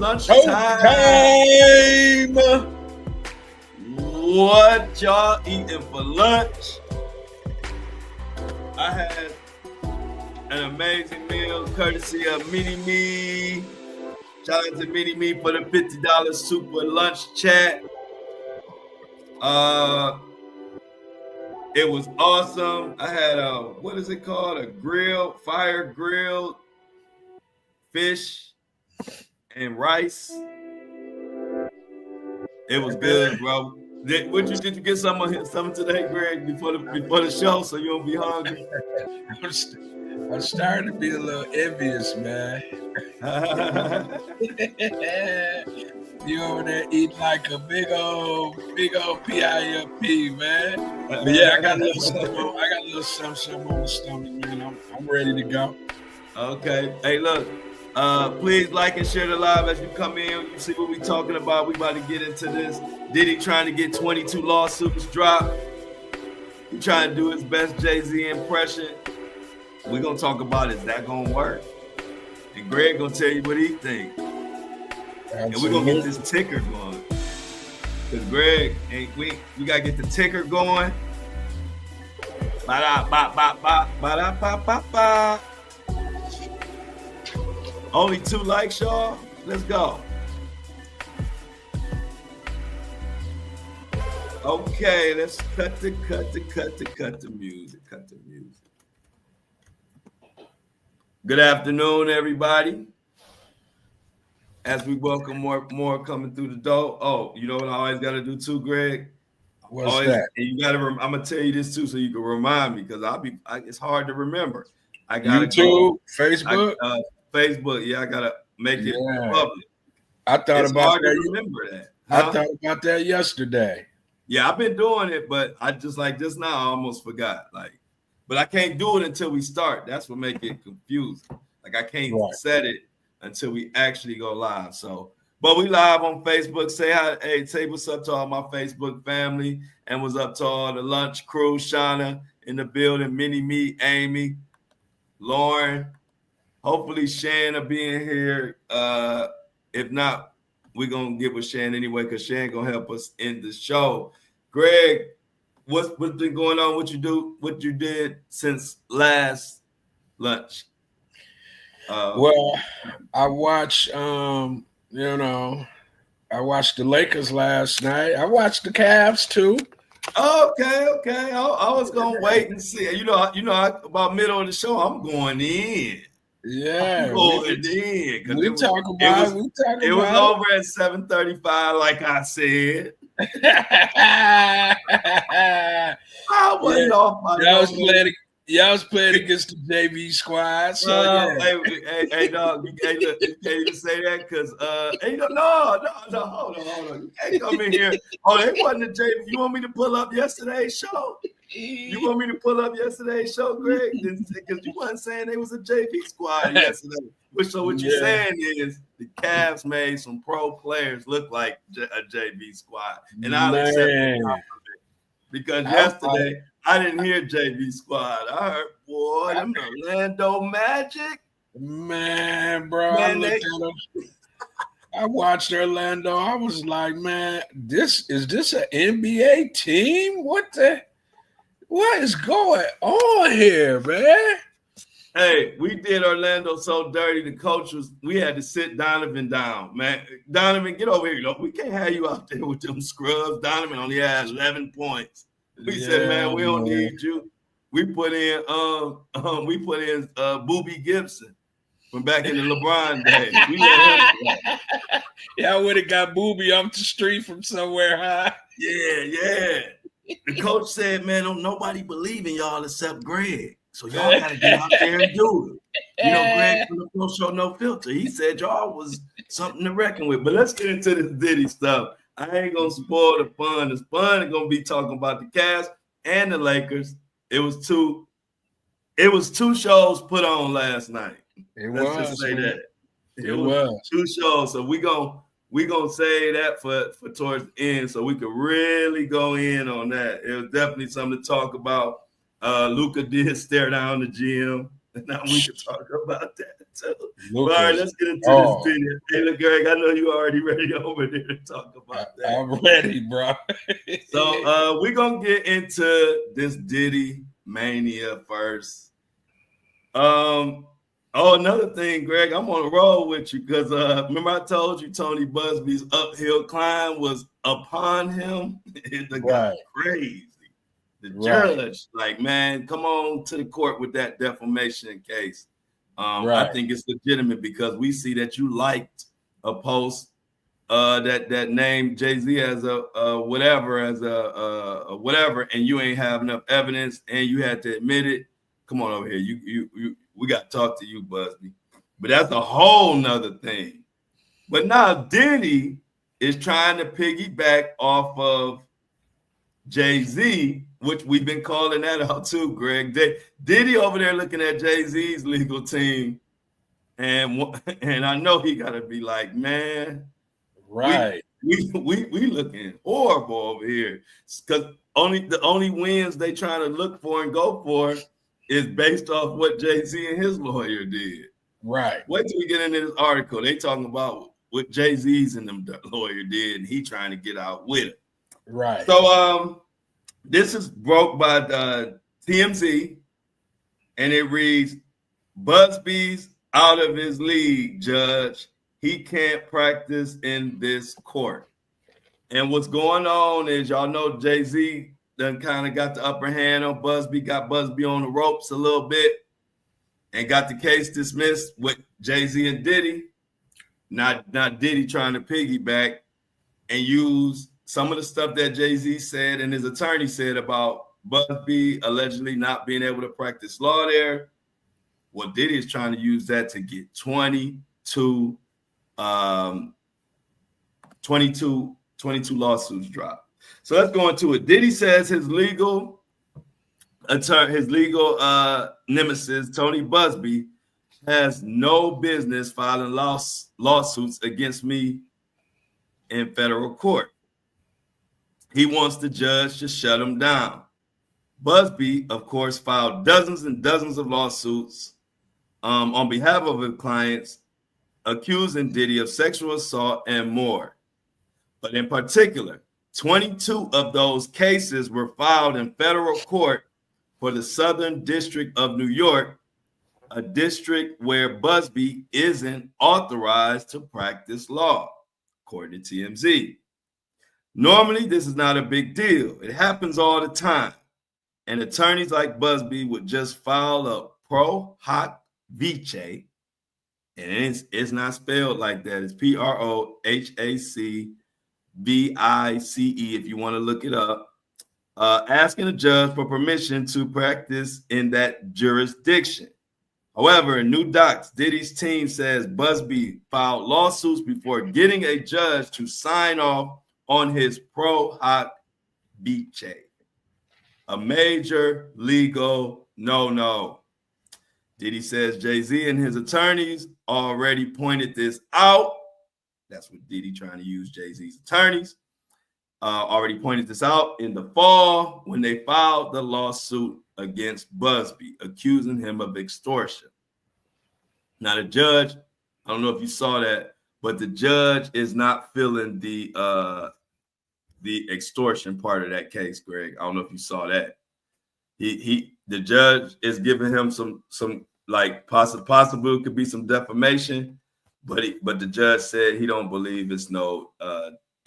lunchtime. What y'all eating for lunch? I had an amazing meal courtesy of Mini Me. Shout out to Mini Me for the $50 super lunch chat. It was awesome. I had what is it called? A fire grilled fish and rice. It was good, bro. Did you get some today, Greg, before the show, so you don't be hungry? I'm starting to be a little envious, man. You over there eating like a big old PIFP, man. But yeah, I got a little something on the stomach, man. I'm ready to go. Okay. Hey, look. Please like and share the live as you come in. You see what we talking about. We about to get into this. Diddy trying to get 22 lawsuits dropped. He trying to do his best Jay-Z impression. We're gonna talk about is that gonna work? And Greg gonna tell you what he think. And we're gonna get this ticker going. Cause Greg, we gotta get the ticker going. Ba-da-ba-ba-ba, only 2 likes, y'all. Let's go. Okay, let's cut the music. Good afternoon, everybody. As we welcome more coming through the door. Oh, you know what I always got to do too, Greg? What's that? And you got to. I'm gonna tell you this too, so you can remind me, because it's hard to remember. I got YouTube, Facebook. Facebook, yeah, I gotta make it public. I thought it's about hard that. To remember that. I thought about that yesterday. Yeah, I've been doing it, but I just now I almost forgot. But I can't do it until we start. That's what makes it confusing. I can't set it until we actually go live. So, but we live on Facebook. Say hi. Hey, say what's up to all my Facebook family, and what's up to all the lunch crew. Shauna in the building. Mini Me, Amy, Lauren. Hopefully Shan will be in here. If not, we're gonna get with Shan anyway, because Shan gonna help us end the show. Greg, what's been going on? What you did since last lunch? Well, I watched I watched the Lakers last night. I watched the Cavs too. Okay. I was gonna wait and see. You know, about middle of the show, I'm going in. Yeah, it was over at 7:35, like I said. I wasn't off my Y'all was playing against the JV squad. So hey, dog, you can't even say that because no, hold on. You can't come in here. Oh, they wasn't a JV. You want me to pull up yesterday's show? You want me to pull up yesterday's show, Greg? Because you wasn't saying they was a JV squad yesterday. So what you're saying is the Cavs made some pro players look like a JV squad, and I'll accept it because yesterday I didn't hear JV squad. I heard, boy, them Orlando Magic. Man, bro, I watched Orlando. I was like, man, is this an NBA team? What is going on here, man? Hey, we did Orlando so dirty. The coach we had to sit Donovan down, man. Donovan, get over here. We can't have you out there with them scrubs. Donovan only had 11 points. We said, man, we don't need you. We put in Boobie Gibson from back in the LeBron days. Yeah, I would have got Boobie off the street from somewhere, huh? Yeah. The coach said, man, don't nobody believe in y'all except Greg. So y'all got to get out there and do it. You know, Greg from the Flo Show No Filter. He said y'all was something to reckon with. But let's get into this Diddy stuff. I ain't going to spoil the fun. The fun is going to be talking about the Cavs and the Lakers. It was two shows put on last night. Let's just say that. It was 2 shows. So we gonna say that for towards the end so we could really go in on that. It was definitely something to talk about. Luka did stare down the gym. Now we can talk about that too. But, all Lucas. right, let's get into this video. Hey, look, Greg, I know you already ready over there to talk about that. I'm ready, bro. So we're gonna get into this Diddy mania first. Another thing, Greg, I'm on a roll with you because remember I told you Tony Busby's uphill climb was upon him. The guy crazy. The judge, like, man, come on to the court with that defamation case. I think it's legitimate because we see that you liked a post that named Jay-Z as a whatever, whatever, and you ain't have enough evidence and you had to admit it. Come on over here. You we got to talk to you, Busby. But that's a whole nother thing. But now Diddy is trying to piggyback off of Jay-Z, which we've been calling that out too, Greg. Diddy over there looking at Jay-Z's legal team, and I know he got to be like, man, right? We looking horrible over here because the only wins they trying to look for and go for is based off what Jay-Z and his lawyer did. Right. Wait till we get into this article. They talking about what Jay-Z's and them lawyer did, and he trying to get out with it. Right. So this is broke by TMZ, and it reads, Busby's out of his league, judge. He can't practice in this court. And what's going on is, y'all know Jay-Z done kind of got the upper hand on Busby, got Busby on the ropes a little bit, and got the case dismissed with Jay-Z and Diddy. Not Diddy trying to piggyback and use some of the stuff that Jay-Z said and his attorney said about Busby allegedly not being able to practice law there. Well, Diddy is trying to use that to get 22 lawsuits dropped. So let's go into it. Diddy says his legal nemesis, Tony Busby, has no business filing lawsuits against me in federal court. He wants the judge to shut him down. Busby, of course, filed dozens and dozens of lawsuits on behalf of his clients, accusing Diddy of sexual assault and more. But in particular, 22 of those cases were filed in federal court for the Southern District of New York, a district where Busby isn't authorized to practice law, according to TMZ. Normally, this is not a big deal. It happens all the time. And attorneys like Busby would just file a pro hoc vice, and it's not spelled like that. It's PROHACVICE if you want to look it up, asking a judge for permission to practice in that jurisdiction. However, in new docs, Diddy's team says Busby filed lawsuits before getting a judge to sign off on his pro hoc vice, a major legal no-no. Diddy says Jay-Z and his attorneys already pointed this out. That's what Diddy trying to use Jay-Z's attorneys. Already pointed this out in the fall when they filed the lawsuit against Busby, accusing him of extortion. Now the judge, I don't know if you saw that, but the judge is not feeling the extortion part of that case, Greg. I don't know if you saw that. The judge is giving him some like possible it could be some defamation, but the judge said he don't believe it's no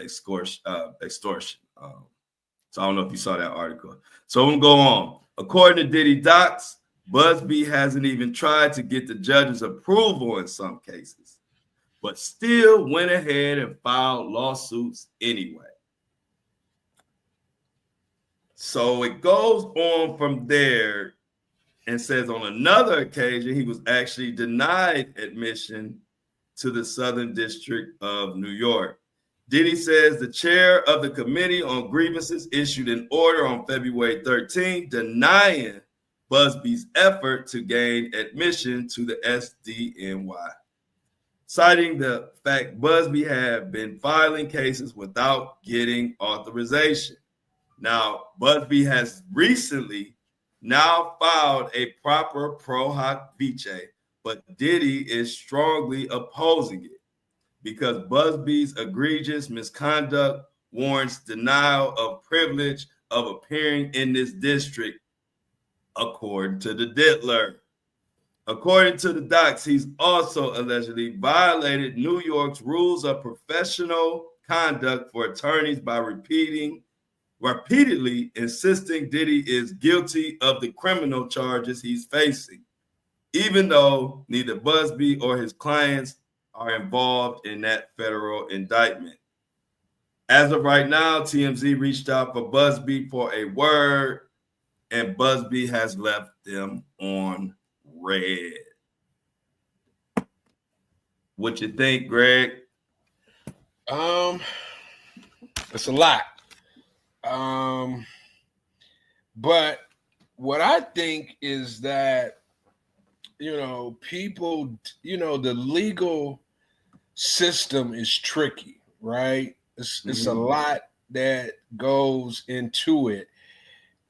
extortion. So I don't know if you saw that article. So I'm gonna go on. According to Diddy docs, Busby hasn't even tried to get the judge's approval in some cases, but still went ahead and filed lawsuits anyway. So it goes on from there and says on another occasion, he was actually denied admission to the Southern District of New York. Diddy says the chair of the Committee on Grievances issued an order on February 13, denying Busby's effort to gain admission to the SDNY, citing the fact Busby had been filing cases without getting authorization. Now, Busby has recently now filed a proper pro hoc vice, but Diddy is strongly opposing it because Busby's egregious misconduct warrants denial of privilege of appearing in this district, according to the Diddler. According to the docs, he's also allegedly violated New York's rules of professional conduct for attorneys by repeatedly insisting Diddy is guilty of the criminal charges he's facing, even though neither Busby or his clients are involved in that federal indictment. As of right now, TMZ reached out for Busby for a word, and Busby has left them on red. What you think, Greg? It's a lot. But what I think is that, people, the legal system is tricky, right? It's a lot that goes into it,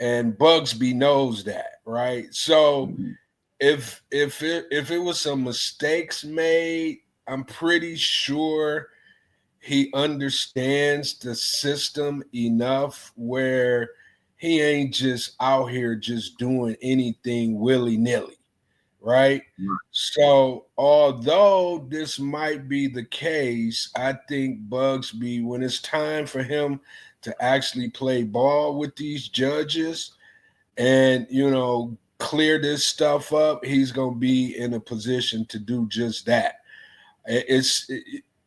and Bugsby knows that, right? So if it was some mistakes made, I'm pretty sure he understands the system enough where he ain't just out here just doing anything willy-nilly, right? So although this might be the case, I think Bugsby, when it's time for him to actually play ball with these judges and, clear this stuff up, he's going to be in a position to do just that.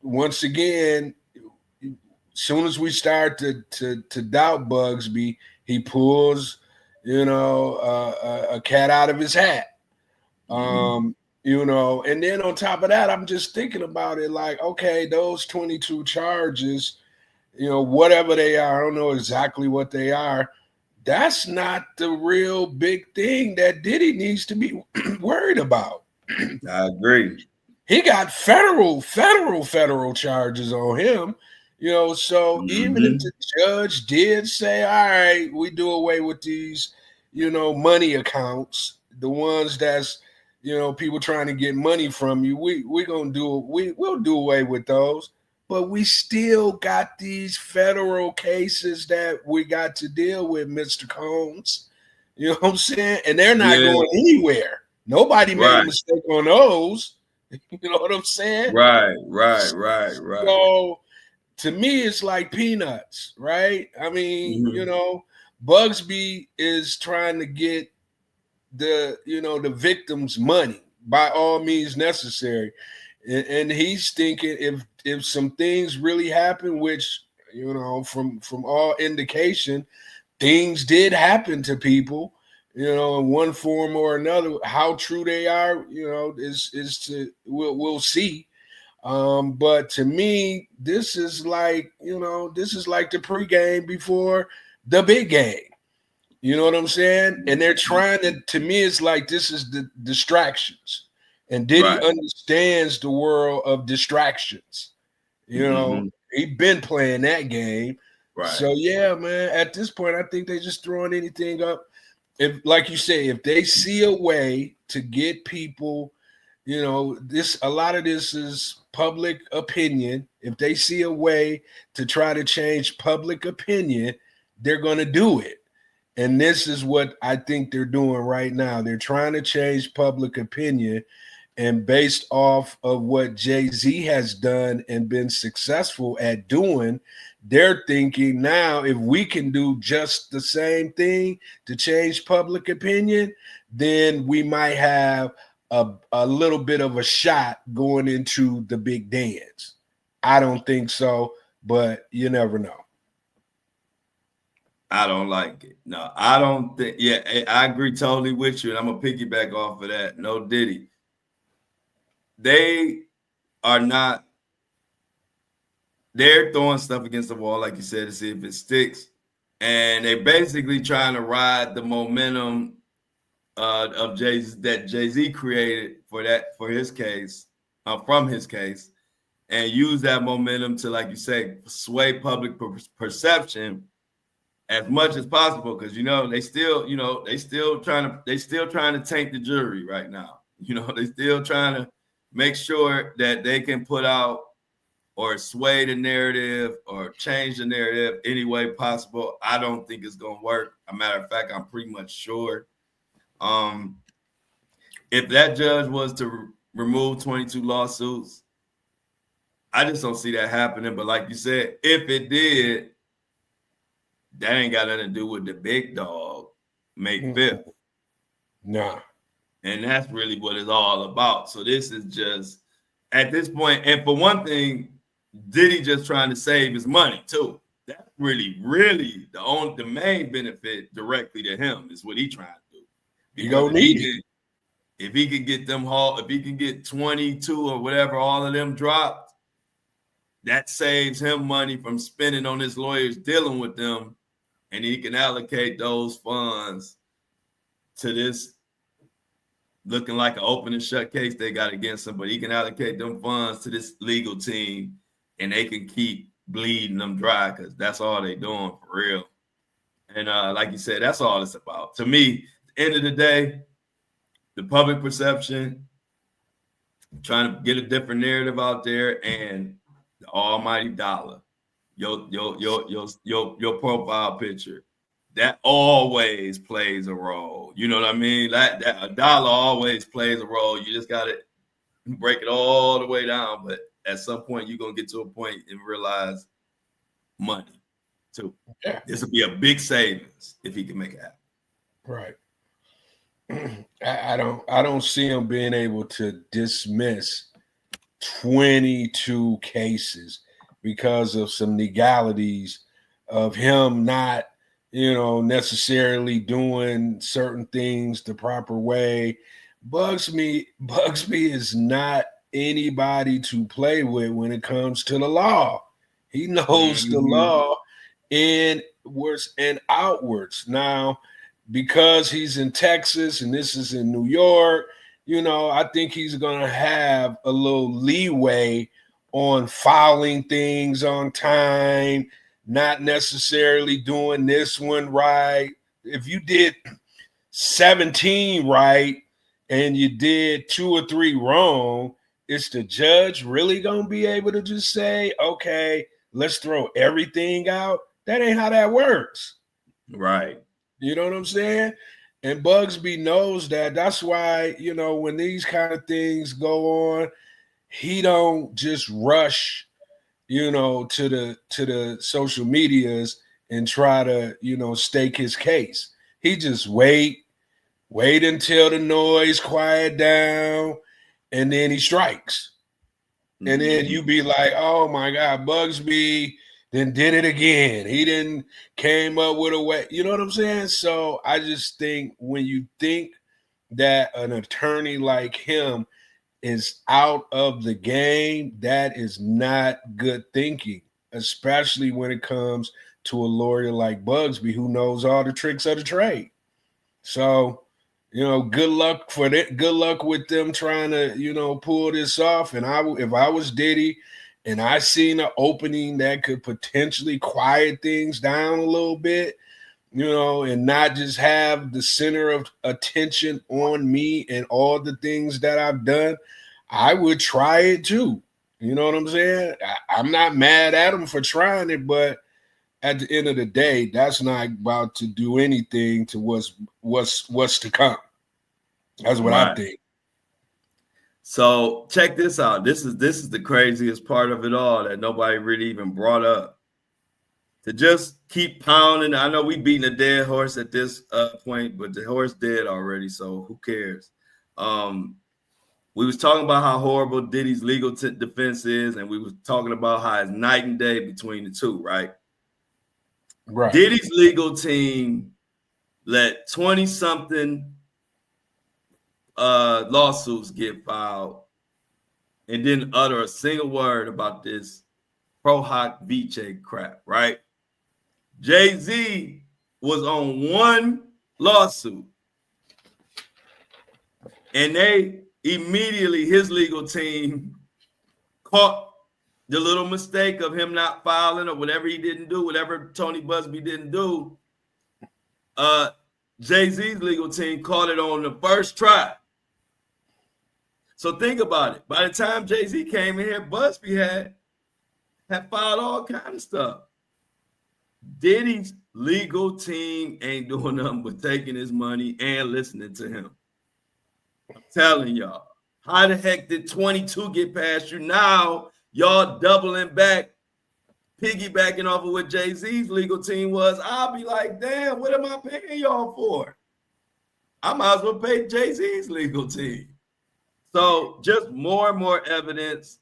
Once again, as soon as we start to doubt Bugsby, he pulls, a cat out of his hat. And then on top of that, I'm just thinking about it like, okay, those 22 charges, whatever they are, I don't know exactly what they are. That's not the real big thing that Diddy needs to be worried about. I agree. He got federal charges on him, so even if the judge did say, all right, we do away with these, money accounts, the ones that's, people trying to get money from you, we'll do away with those. But we still got these federal cases that we got to deal with, Mr. Combs. You know what I'm saying? And they're not going anywhere. Nobody made a mistake on those. You know what I'm saying? Right. So to me, it's like peanuts, right? I mean, Bugsby is trying to get the victim's money by all means necessary. And he's thinking if some things really happen, which, from all indication, things did happen to people, in one form or another. How true they are, we'll see. But to me, this is like the pregame before the big game. You know what I'm saying? And they're trying to me, it's like this is the distractions. And Diddy understands the world of distractions. He's been playing that game. Right. So, yeah, man, at this point, I think they're just throwing anything up. If, like you say, if they see a way to get people, a lot of this is public opinion. If they see a way to try to change public opinion, they're going to do it. And this is what I think they're doing right now. They're trying to change public opinion. And based off of what Jay-Z has done and been successful at doing, they're thinking now if we can do just the same thing to change public opinion, then we might have a little bit of a shot going into the big dance. I don't think so, but you never know. I don't like it. No, I don't think. Yeah, I agree totally with you. And I'm going to piggyback off of that. No Diddy. They are not, they're throwing stuff against the wall, like you said, to see if it sticks. And they're basically trying to ride the momentum of Jay-Z created for his case, from his case, and use that momentum to, like you say, sway public perception as much as possible, because they still trying to taint the jury right now. They still trying to make sure that they can put out or sway the narrative or change the narrative any way possible. I don't think it's gonna work. As a matter of fact, I'm pretty much sure. If that judge was to remove 22 lawsuits, I just don't see that happening. But like you said, if it did, that ain't got nothing to do with the big dog May 5th. Nah. And that's really what it's all about. So this is just, at this point, and for one thing, Diddy just trying to save his money too. That's really, really the main benefit directly to him is what he trying to do. You gonna need it. If he can get them haul, if he can get 22 or whatever, all of them dropped, that saves him money from spending on his lawyers dealing with them, and he can allocate those funds to this looking like an open and shut case they got against him. But he can allocate them funds to this legal team, and they can keep bleeding them dry, because that's all they doing for real. And like you said, that's all it's about. To me, at the end of the day, the public perception, trying to get a different narrative out there, and the almighty dollar, your profile picture, that always plays a role. You know what I mean? That a dollar always plays a role. You just got to break it all the way down. But at some point, you're going to get to a point and realize money, too. Yeah. This will be a big savings if he can make it happen. Right. I don't see him being able to dismiss 22 cases because of some legalities of him not, necessarily doing certain things the proper way. Bugsby is not anybody to play with when it comes to the law. He knows the law inwards and outwards. Now, because he's in Texas and this is in New York, I think he's going to have a little leeway on filing things on time, not necessarily doing this one right. If you did 17 right and you did 2 or 3 wrong, is the judge really going to be able to just say, okay, let's throw everything out? That ain't how that works. Right. You know what I'm saying? And Bugsby knows that. That's why, when these kind of things go on, he don't just rush, to the social medias and try to, stake his case. He just wait until the noise quiet down, and then he strikes. Mm-hmm. And then you be like, oh my God, Bugsby then did it again. He didn't came up with a way. You know what I'm saying? So I just think when you think that an attorney like him is out of the game, that is not good thinking, especially when it comes to a lawyer like Bugsby who knows all the tricks of the trade. So, good luck for that. Good luck with them trying to, pull this off. And if I was Diddy, and I seen an opening that could potentially quiet things down a little bit, and not just have the center of attention on me and all the things that I've done, I would try it too. You know what I'm saying? I'm not mad at him for trying it, but at the end of the day, that's not about to do anything to what's to come. That's what I think. So check this out. This is the craziest part of it all that nobody really even brought up. To just keep pounding. I know we beating a dead horse at this point, but the horse dead already, so who cares? We was talking about how horrible Diddy's legal defense is, and we was talking about how it's night and day between the two, right? Right. Diddy's legal team let 20-something lawsuits get filed and didn't utter a single word about this pro hoc vice crap, right? Jay-Z was on one lawsuit, and they immediately, his legal team caught the little mistake of him not filing or whatever he didn't do, whatever Tony Busby didn't do, Jay-Z's legal team caught it on the first try. So think about it. By the time Jay-Z came in here, Busby had filed all kind of stuff. Diddy's legal team ain't doing nothing but taking his money and listening to him. I'm telling y'all. How the heck did 22 get past you? Now y'all doubling back, piggybacking off of what Jay-Z's legal team was. I'll be like, damn, what am I paying y'all for? I might as well pay Jay-Z's legal team. So just more and more evidence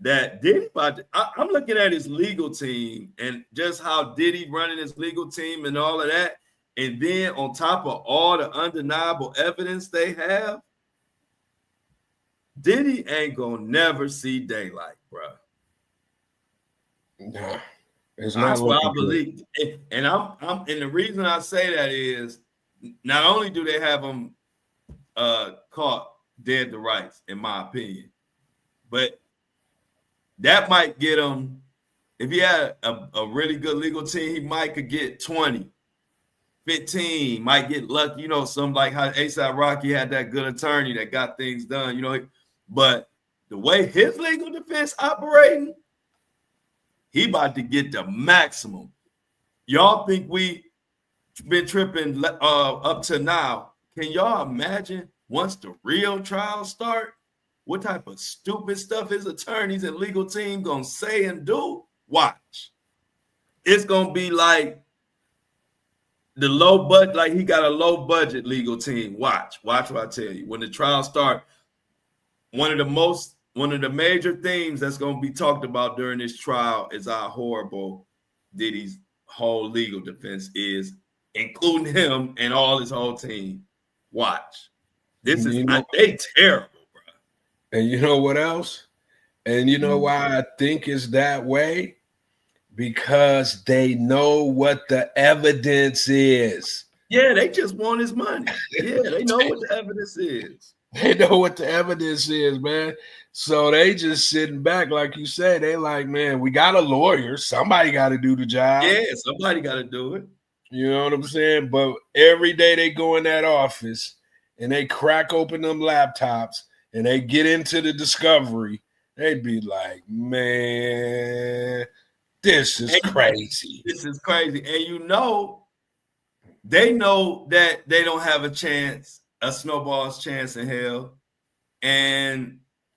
that Diddy, I'm looking at his legal team and just how Diddy running his legal team and all of that. And then on top of all the undeniable evidence they have, Diddy ain't gonna never see daylight, bro. Nah, it's not. That's what I believe. And and the reason I say that is not only do they have him caught dead to rights, in my opinion, but that might get him, if he had a really good legal team, he might could get 20, 15, might get lucky, you know, some like how A$AP Rocky had that good attorney that got things done, you know, but the way his legal defense operating, he about to get the maximum. Y'all think we been tripping up to now? Can y'all imagine once the real trials start, what type of stupid stuff his attorneys and legal team gonna say and do? Watch. It's gonna be like the low budget, like he got a low budget legal team. Watch what I tell you. When the trial start, one of the major themes that's gonna be talked about during this trial is how horrible Diddy's whole legal defense is, including him and all his whole team. Watch. This is they terrible. And you know what else? And you know why I think it's that way? Because they know what the evidence is. Yeah, they just want his money. Yeah, they know what the evidence is. They know what the evidence is, man. So they just sitting back, like you said. They like, man, we got a lawyer. Somebody got to do the job. Yeah, somebody got to do it. You know what I'm saying? But every day they go in that office and they crack open them laptops and they get into the discovery, they'd be like, man, this is crazy. This is crazy. And you know, they know that they don't have a chance, a snowball's chance in hell.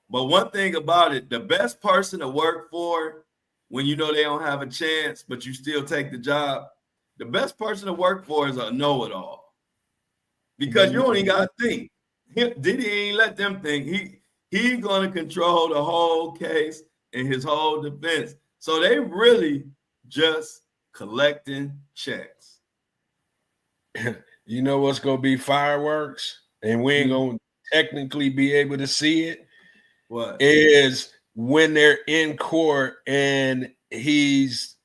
But one thing about it, the best person to work for when you know they don't have a chance, but you still take the job, the best person to work for is a know-it-all. Because you only got to think. Diddy ain't let them think. He gonna control the whole case and his whole defense. So they really just collecting checks. You know what's gonna be fireworks, and we ain't gonna technically be able to see it. What is when they're in court and he's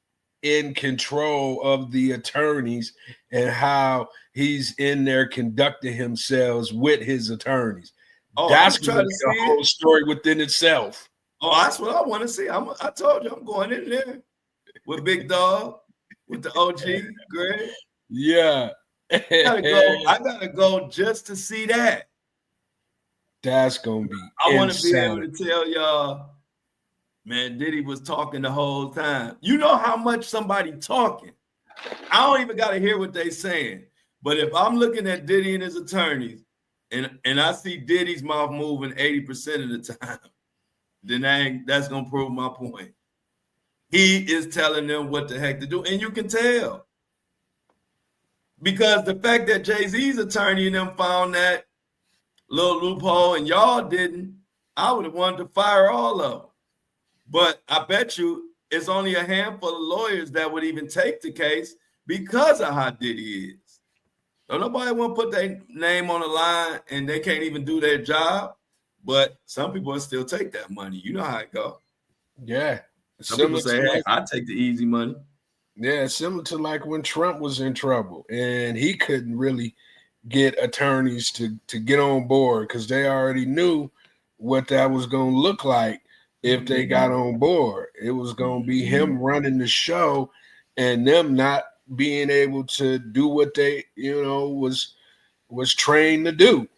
in control of the attorneys and how he's in there conducting himself with his attorneys. Oh, that's going to be a whole story within itself. Oh, that's what I want to see. I told you I'm going in there with Big Dog, with the OG, Greg. Yeah. I gotta go just to see that. That's gonna be I want to be able to tell y'all, man, Diddy was talking the whole time. You know how much somebody talking. I don't even got to hear what they saying. But if I'm looking at Diddy and his attorneys and I see Diddy's mouth moving 80% of the time, then that's going to prove my point. He is telling them what the heck to do. And you can tell. Because the fact that Jay-Z's attorney and them found that little loophole and y'all didn't, I would have wanted to fire all of them. But I bet you it's only a handful of lawyers that would even take the case because of how Diddy is. So nobody want to put their name on the line and they can't even do their job. But some people will still take that money. You know how it go. Yeah. Some people say, hey, I take the easy money. Yeah, similar to like when Trump was in trouble and he couldn't really get attorneys to get on board because they already knew what that was going to look like. if they got on board. It was going to be him running the show and them not being able to do what they, was trained to do.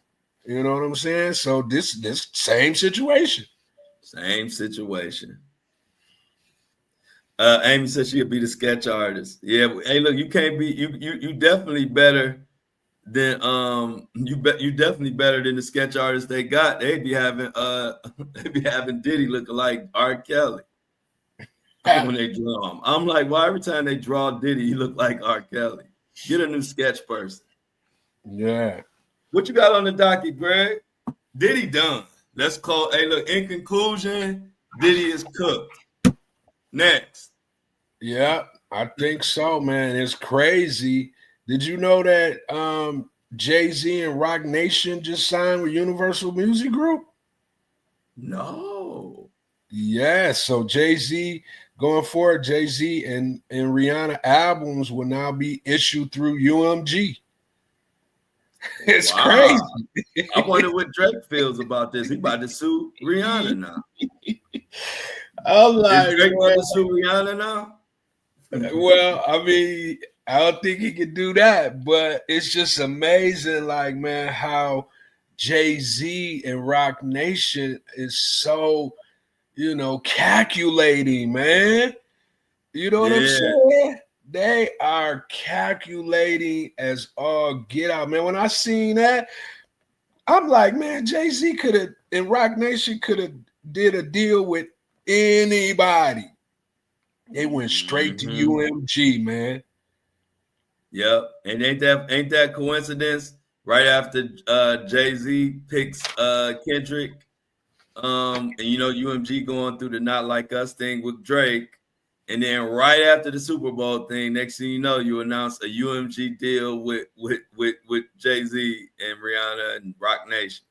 You know what I'm saying? So this same situation. Same situation. Amy said she'll be the sketch artist. Yeah. Hey, look, you can't be you definitely better than you definitely better than the sketch artists they got. They'd be having Diddy looking like R. Kelly when they draw him. I'm like, well, every time they draw Diddy, he look like R. Kelly. Get a new sketch person. Yeah. What you got on the docket, Greg? Diddy done. Let's call. Hey, look. In conclusion, Diddy is cooked. Next. Yeah, I think so, man. It's crazy. Did you know that Jay-Z and Rock Nation just signed with Universal Music Group? No. Yeah, so Jay-Z going forward, Jay-Z and Rihanna albums will now be issued through UMG. It's crazy. I wonder what Drake feels about this. He about to sue Rihanna now. I'm like, is Drake about to sue Rihanna now? Well, I mean, I don't think he can do that, but it's just amazing, like, man, how Jay-Z and Rock Nation is so, calculating, man. You know what I'm saying? They are calculating as all get out, man. When I seen that, I'm like, man, Jay-Z could have and Rock Nation could have did a deal with anybody. They went straight to UMG, man. Yep. And ain't that coincidence? Right after Jay-Z picks Kendrick, and UMG going through the Not Like Us thing with Drake. And then right after the Super Bowl thing, next thing you know, you announce a UMG deal with Jay-Z and Rihanna and Rock Nation.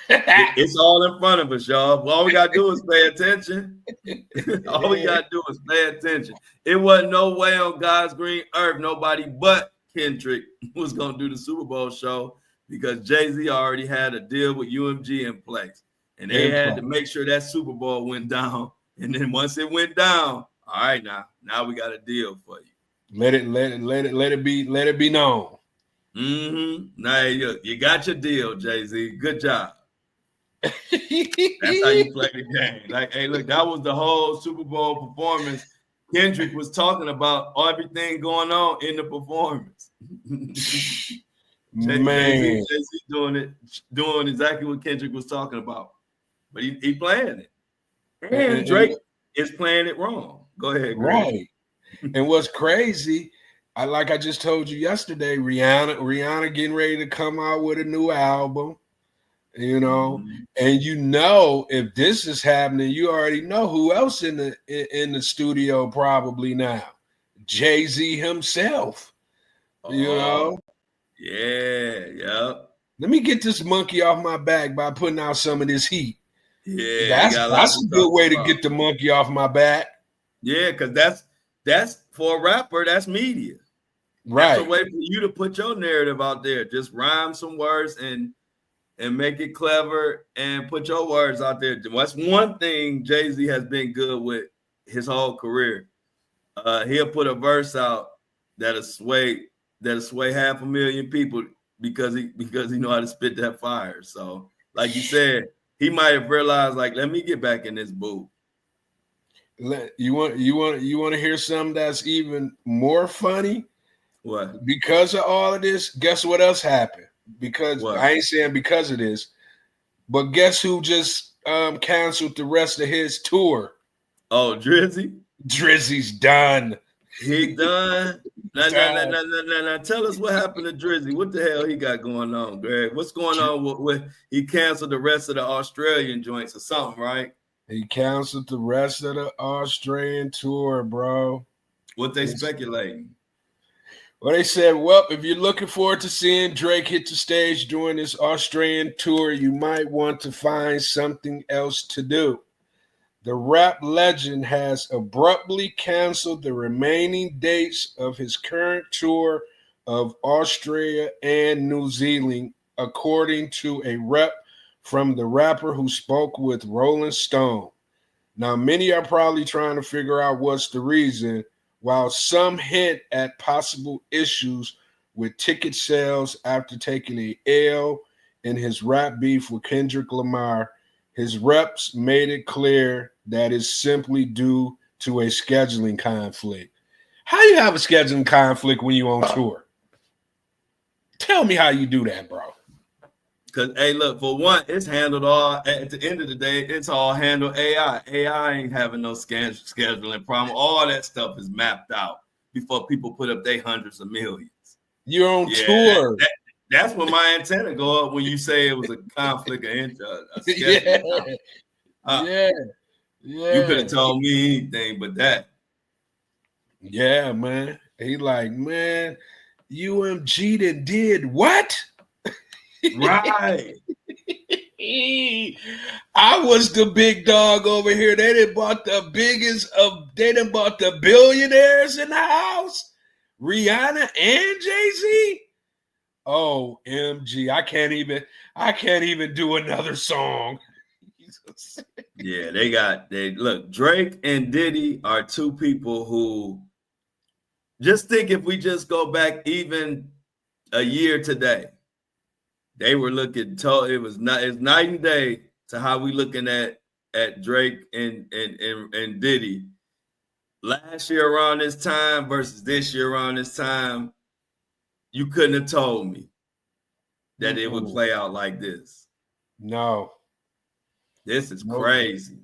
It's all in front of us, y'all. All we gotta do is pay attention. All we gotta do is pay attention. It wasn't no way on God's green earth nobody but Kendrick was gonna do the Super Bowl show because Jay-Z already had a deal with UMG in place, and they had to make sure that Super Bowl went down. And then once it went down, all right, now we got a deal for you. Let it be known. Now you got your deal, Jay-Z. Good job. That's how you play the game. Like, hey, look, that was the whole Super Bowl performance. Kendrick was talking about everything going on in the performance. Jay-Z doing exactly what Kendrick was talking about, but he playing it. And Drake is playing it wrong. Go ahead, Greg. Right. And what's crazy, I just told you yesterday, Rihanna getting ready to come out with a new album, and if this is happening, you already know who else in the studio probably now. Jay-Z himself. Yeah, yep. Let me get this monkey off my back by putting out some of this heat. Yeah, that's a good way to get the monkey off my back. Yeah, because that's for a rapper, that's media. Right. That's a way for you to put your narrative out there. Just rhyme some words and make it clever and put your words out there. That's one thing Jay-Z has been good with his whole career. He'll put a verse out that'll sway 500,000 people because he know how to spit that fire. So, like you said, he might have realized, like, let me get back in this booth. You want to hear something that's even more funny? What? Because of all of this, guess what else happened? Because what? I ain't saying because of this, but guess who just canceled the rest of his tour? Oh, Drizzy? Drizzy's done. He done? Now, tell us what happened to Drizzy. What the hell he got going on, Greg? What's going on with he canceled the rest of the Australian joints or something, right? He canceled the rest of the Australian tour, bro. What they speculating? Well, they said, well, if you're looking forward to seeing Drake hit the stage during this Australian tour, you might want to find something else to do. The rap legend has abruptly canceled the remaining dates of his current tour of Australia and New Zealand, according to a rep from the rapper who spoke with Rolling Stone. Now, many are probably trying to figure out what's the reason, while some hint at possible issues with ticket sales after taking a L in his rap beef with Kendrick Lamar. His reps made it clear that it's simply due to a scheduling conflict. How you have a scheduling conflict when you on tour? Tell me how you do that, bro. Because, hey, look, for one, it's handled all, at the end of the day, it's all handled AI. AI ain't having no scheduling problem. All that stuff is mapped out before people put up their hundreds of millions. You're on tour. That's when my antenna go up when you say it was a conflict of interest. Yeah. You could have told me anything but that. Yeah, man. He like, man, UMG did what? Right. I was the big dog over here. They done bought the billionaires in the house. Rihanna and Jay-Z. Oh, MG. I can't even do another song. Yeah, look, Drake and Diddy are two people who just think if we just go back even a year today, they were looking it's night and day to how we looking at Drake and Diddy. Last year around this time versus this year around this time, you couldn't have told me that it would play out like this. No. This is crazy.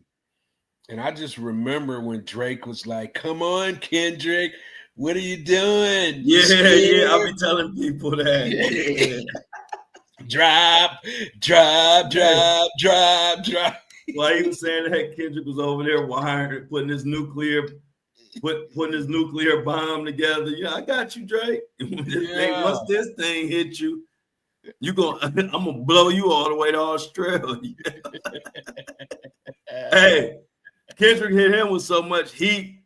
And I just remember when Drake was like, come on, Kendrick, what are you doing? Yeah, I'll be telling people that. Yeah. Drop. While he was saying that, Kendrick was over there wiring, putting his nuclear bomb together. Yeah, I got you, Drake. Once this thing hit you, I'm gonna blow you all the way to Australia. Hey, Kendrick hit him with so much heat.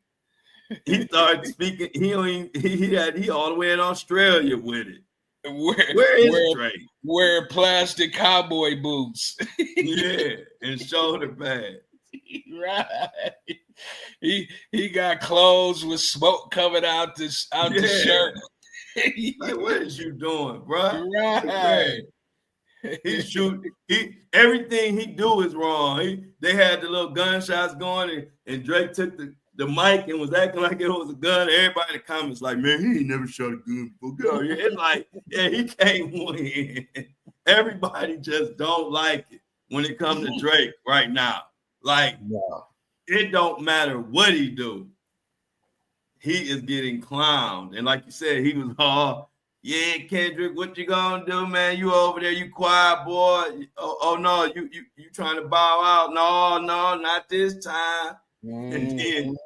He started speaking. He all the way in Australia with it. Where is Drake? Wear plastic cowboy boots. Yeah, and shoulder pads. Right. He got clothes with smoke coming out the shirt. Like, what is you doing, bro? Right. Everything he do is wrong. They had the little gunshots going, and Drake took the mic and was acting like it was a gun. Everybody in the comments like, man, he ain't never shot a gun before. It's like, yeah, he can't win. Everybody just don't like it when it comes to Drake right now. Like, It don't matter what he do. He is getting clowned. And like you said, he was all, yeah, Kendrick, what you gonna do, man? You over there, you quiet, boy. Oh no, you trying to bow out. No, not this time. And then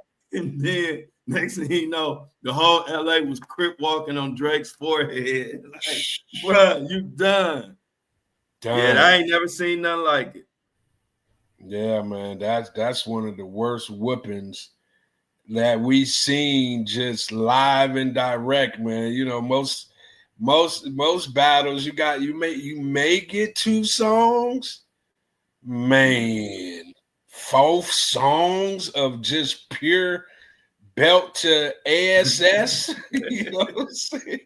next thing you know, the whole LA was crip walking on Drake's forehead. Like, bruh, you done. Yeah, I ain't never seen nothing like it. Yeah, man, that's one of the worst whoopings that we seen just live and direct, man. You know, most battles you may get 2 songs, man. 4 songs of just pure belt to ASS. You know what I'm saying?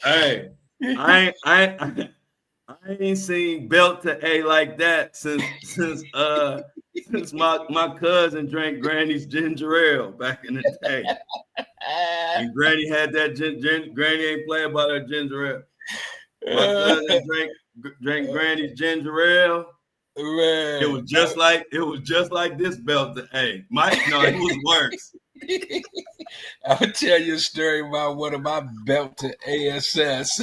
Hey, I ain't seen belt to A like that since my cousin drank Granny's ginger ale back in the day. And Granny had that Granny ain't play about her ginger ale. My cousin drank Granny's ginger ale. Man. It was just like this belt to A. No, it was worse. I'll tell you a story about one of my belt to ASS.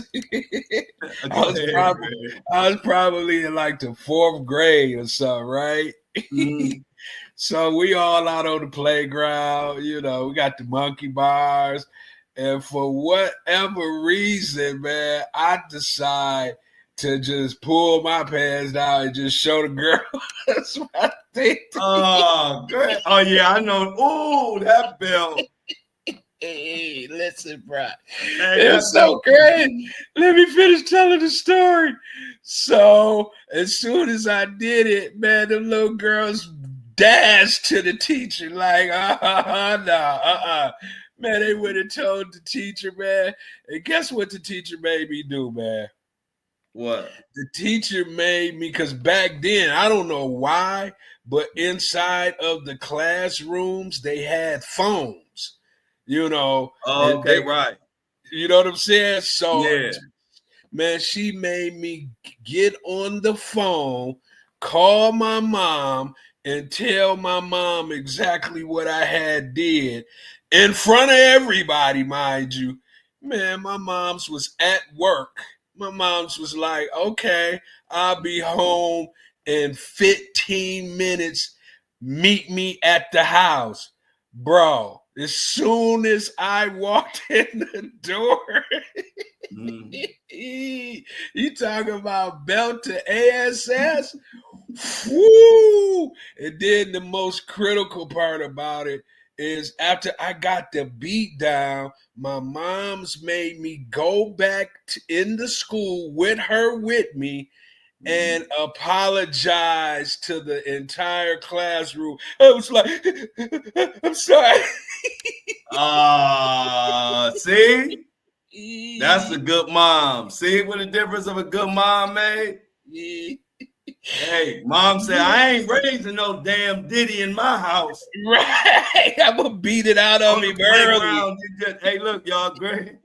I was probably in like the 4th grade or so, right? Mm. So we all out on the playground, you know, we got the monkey bars. And for whatever reason, man, I decide to just pull my pants down and just show the girl. That's my thing. Oh, great. Oh, yeah, I know. Oh, that belt. Hey, listen, bro. Hey, It's so great. Let me finish telling the story. So, as soon as I did it, man, the little girls dashed to the teacher like, Man, they went and told the teacher, man. And guess what the teacher made me do, man? What? The teacher made me, because back then, I don't know why, but inside of the classrooms, they had phones. You know, Oh, okay, right. You know what I'm saying? So, Yeah. man, she made me get on the phone, call my mom, and tell my mom exactly what I had did in front of everybody, mind you. Man, my mom's was at work. My mom's was like, okay, I'll be home in 15 minutes. Meet me at the house. Bro, as soon as I walked in the door, you talking about belt to ASS? Woo! And then the most critical part about it is after I got the beat down, my mom's made me go back in the school with her with me and apologize to the entire classroom. I was like, I'm sorry. See? That's a good mom. See what the difference of a good mom made? Hey, mom said, I ain't raising no damn Diddy in my house. Right. I'm going to beat it out of him early. Hey, look, y'all, Greg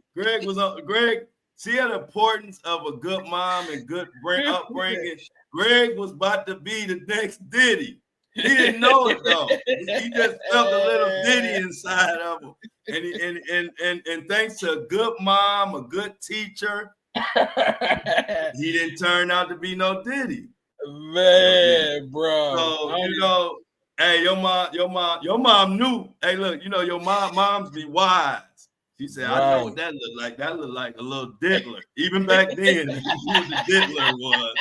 see the importance of a good mom and good upbringing. Greg was about to be the next Diddy. He didn't know it though. He just felt a little Diddy inside of him. And thanks to a good mom, a good teacher, he didn't turn out to be no Diddy. Man, bro. So hey, your mom knew. Hey, look, your moms be wise. She said, right. I know what that looked like. That looked like a little diddler. Even back then, she knew the diddler was.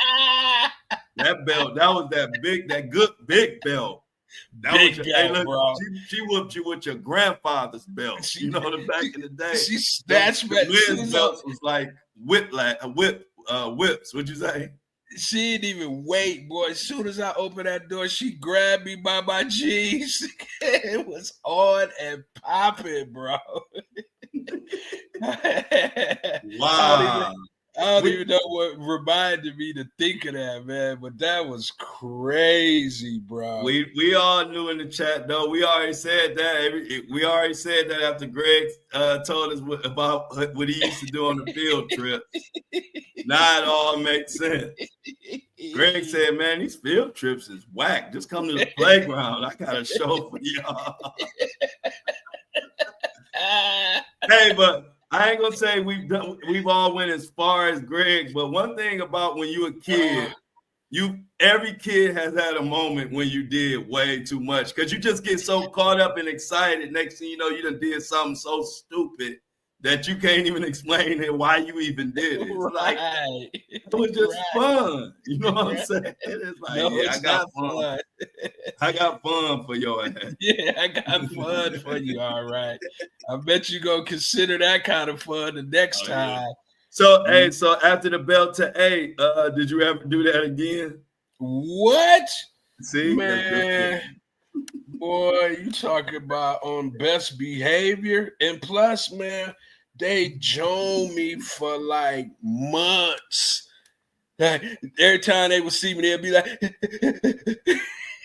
That belt, that was that good big belt. That big was belt, look, bro. She whooped you with your grandfather's belt. The back in the day. She snatched the men's belts was like whips. What'd you say? She didn't even wait, boy. As soon as I opened that door, she grabbed me by my jeans. It was on and popping, bro. Wow. I don't even know what reminded me to think of that, man. But that was crazy, bro. We all knew in the chat, though. We already said that. We already said that after Greg told us about what he used to do on the field trip. Now it all makes sense. Greg said, man, these field trips is whack. Just come to the playground. I got a show for y'all. Hey, but I ain't gonna say we've all went as far as Greg, but one thing about when you a kid, every kid has had a moment when you did way too much because you just get so caught up and excited. Next thing you know, you done did something so stupid that you can't even explain it why you even did it. It's like it was just fun. You know what I'm saying? It's like, I got fun. I got fun for your ass. Yeah, I got fun for you. All right. I bet you gonna consider that kind of fun the next time. Yeah. So, hey, so after the belt to A, did you ever do that again? What? See, man, boy, you talking about on best behavior, and plus, man, they joined me for like months. Like, every time they would see me, they'd be like,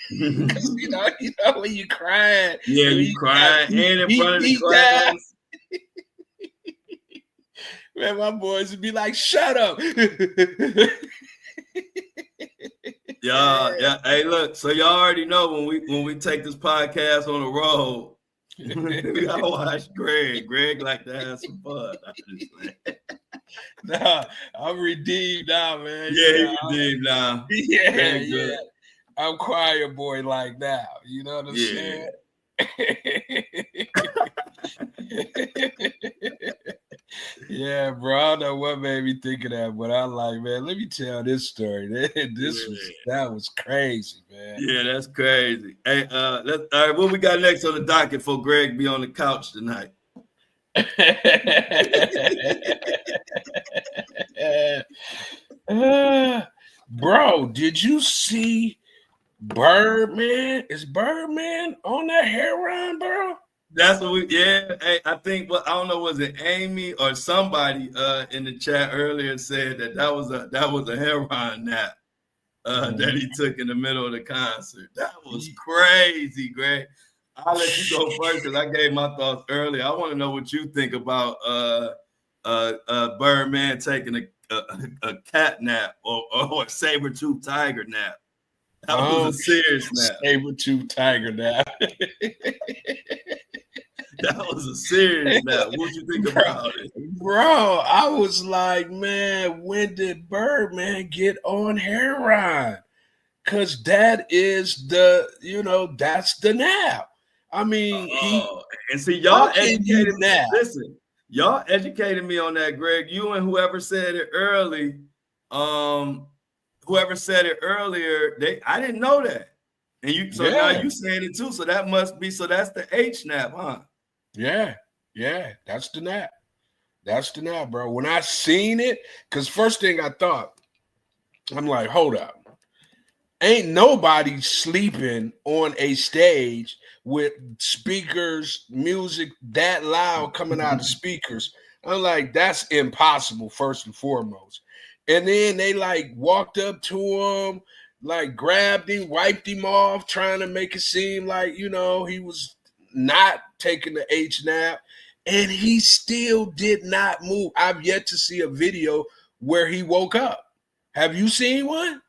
because you know when you crying. Yeah, you crying and in front of the class. Man, my boys would be like, shut up. Yeah. Hey, look, so y'all already know when we take this podcast on the road, we gotta watch Greg. Greg like to have some fun. Nah, I'm redeemed now, man. Yeah, he redeemed now. Yeah. I'm choir boy like now. You know what I'm saying? Yeah, bro. I don't know what made me think of that, but I'm like, man, let me tell this story. That was crazy, man. Yeah, that's crazy. Hey, all right, what we got next on the docket for Greg be on the couch tonight? Bro, did you see Birdman? Is Birdman on that heroin, bro? That's what we, yeah. Hey, I think, I don't know, was it Amy or somebody in the chat earlier said that was a heroin nap that he took in the middle of the concert. That was crazy, Greg. I'll let you go first because I gave my thoughts earlier. I want to know what you think about Birdman taking a cat nap or a saber-tooth tiger nap. That was a serious nap. Saber-tooth tiger nap. That was a serious nap. What you think about it? Bro, I was like, man, when did Birdman get on heroin? Because that is that's the nap. I mean, and see, y'all educated me. Listen, y'all educated me on that, Greg. You and whoever said it earlier, I didn't know that. And now you saying it too. So that must be, so that's the H nap, huh? Yeah, that's the nap. That's the nap, bro. When I seen it, because first thing I thought, I'm like, hold up. Ain't nobody sleeping on a stage with speakers, music that loud coming out of speakers. I'm like, that's impossible, first and foremost. And then they like walked up to him, like grabbed him, wiped him off, trying to make it seem like, he was not taking the H nap. And he still did not move. I've yet to see a video where he woke up. Have you seen one?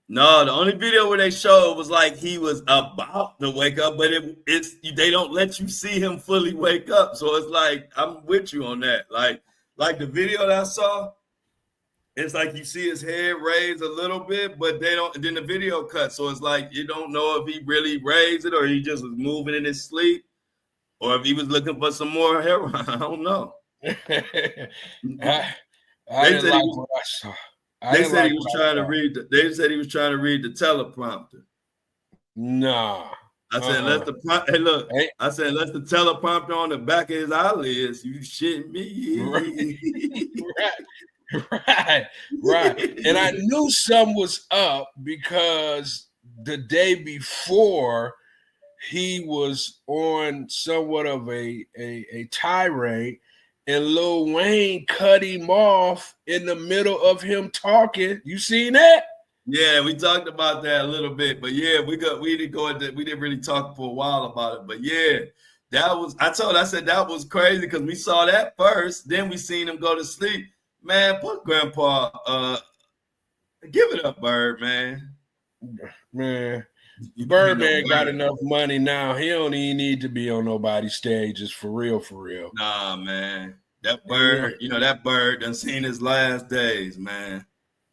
No, the only video where they showed was like he was about to wake up, but they don't let you see him fully wake up. So it's like, I'm with you on that. Like the video that I saw, it's like you see his head raised a little bit, but then the video cuts. So it's like you don't know if he really raised it or he just was moving in his sleep or if he was looking for some more heroin. I don't know. I didn't like what I saw. They said he was trying to read the teleprompter. Nah. I said, unless the teleprompter on the back of his eyelids, you shitting me. Right. And I knew something was up because the day before he was on somewhat of a tirade. And Lil Wayne cut him off in the middle of him talking. You seen that? Yeah, we talked about that a little bit, but yeah, we didn't really talk for a while about it. But yeah, I said that was crazy because we saw that first, then we seen him go to sleep. Man, put Grandpa, give it up, Bird, man. Man, Birdman got enough money now. He don't even need to be on nobody's stages for real. Nah, man. That Bird, that Bird done seen his last days, man.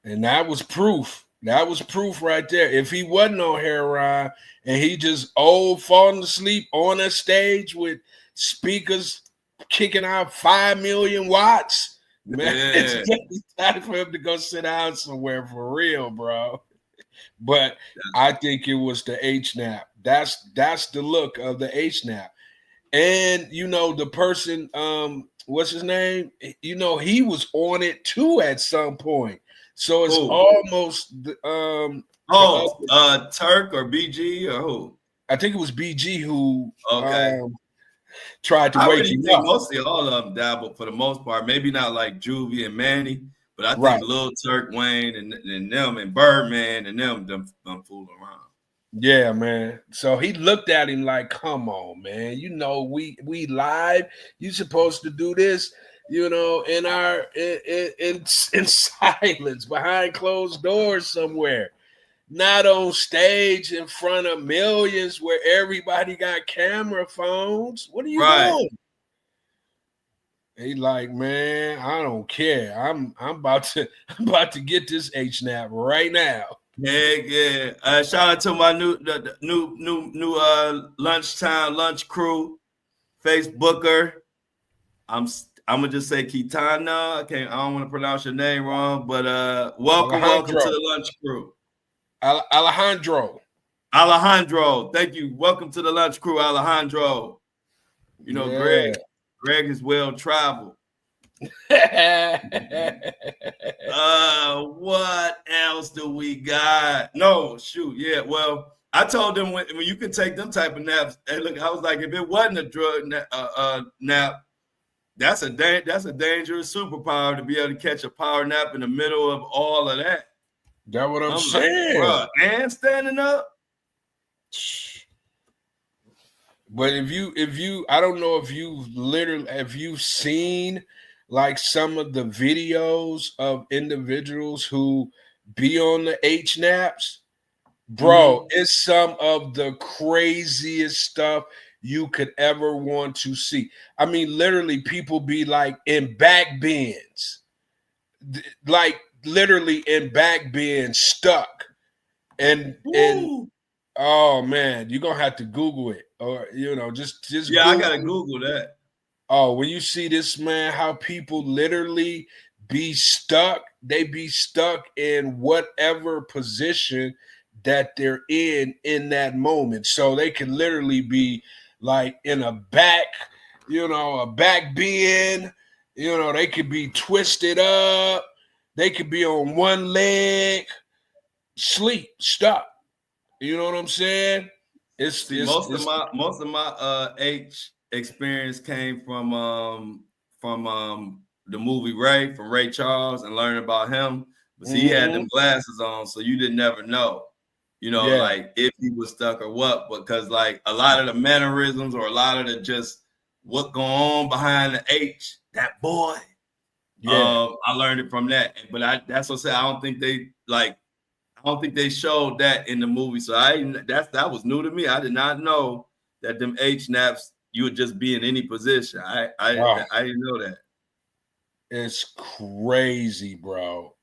And that was proof. That was proof right there. If he wasn't on heroin and he just falling asleep on a stage with speakers kicking out 5 million watts, man, it's time for him to go sit down somewhere for real, bro. But I think it was the H nap. That's the look of the H nap. And the person, what's his name? He was on it too at some point. So it's almost Turk or BG or who? I think it was BG who tried to wake him up. Mostly all of them dabbled for the most part. Maybe not like Juvie and Manny. But I think Lil Turk, Wayne, and them, and Birdman, and them fooling around. Yeah, man. So he looked at him like, "Come on, man. We live. You supposed to do this, in our in silence behind closed doors somewhere, not on stage in front of millions where everybody got camera phones. What are you doing?" He like, man, I don't care. I'm about to get this H nap right now. Yeah. Shout out to my new lunchtime lunch crew, Facebooker. I'm gonna just say Kitana. I don't want to pronounce your name wrong, but welcome to the lunch crew. Alejandro. Thank you. Welcome to the lunch crew, Alejandro. Greg. Greg is well traveled. What else do we got? No, shoot, yeah. Well, I told them when you can take them type of naps. Hey, look, I was like, if it wasn't a drug nap, that's a dangerous superpower to be able to catch a power nap in the middle of all of that. That's what I'm saying. Like, and standing up. But if you, I don't know if you've seen like some of the videos of individuals who be on the H naps, bro, it's some of the craziest stuff you could ever want to see. I mean, literally, people be like in back bends, like literally in back bends, stuck, and oh man, you're gonna have to Google it, or just yeah, Google. I gotta Google that. Oh, when you see this, man, how people literally be stuck, they be stuck in whatever position that they're in that moment. So they can literally be like in a back bend, they could be twisted up, they could be on one leg, stuck. You know what I'm saying? Most of my H experience came from the movie Ray, from Ray Charles, and learning about him. But see, he had them glasses on, so you didn't never know, like if he was stuck or what. Because like a lot of the mannerisms or a lot of the just what going on behind the H, that boy. Yeah, I learned it from that. But that's what I said. I don't think they showed that in the movie. So that was new to me. I did not know that them H naps, you would just be in any position. I didn't know that. It's crazy, bro.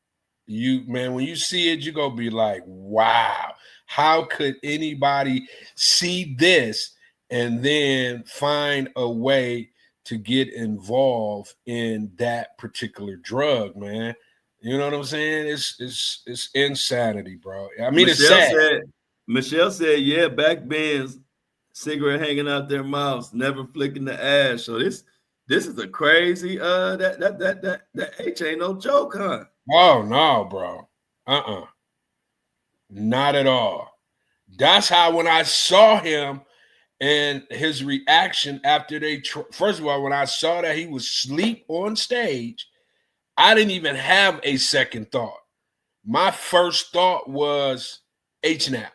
When you see it, you're gonna be like, wow, how could anybody see this and then find a way to get involved in that particular drug, man? You know what I'm saying? It's insanity, bro. I mean, it's sad. Michelle said, yeah, back bends, cigarette hanging out their mouths, never flicking the ash. So this is a crazy that H ain't no joke, huh? Oh no, bro. Not at all. That's how when I saw him and his reaction after first of all, when I saw that he was asleep on stage, I didn't even have a second thought. My first thought was H-Nap.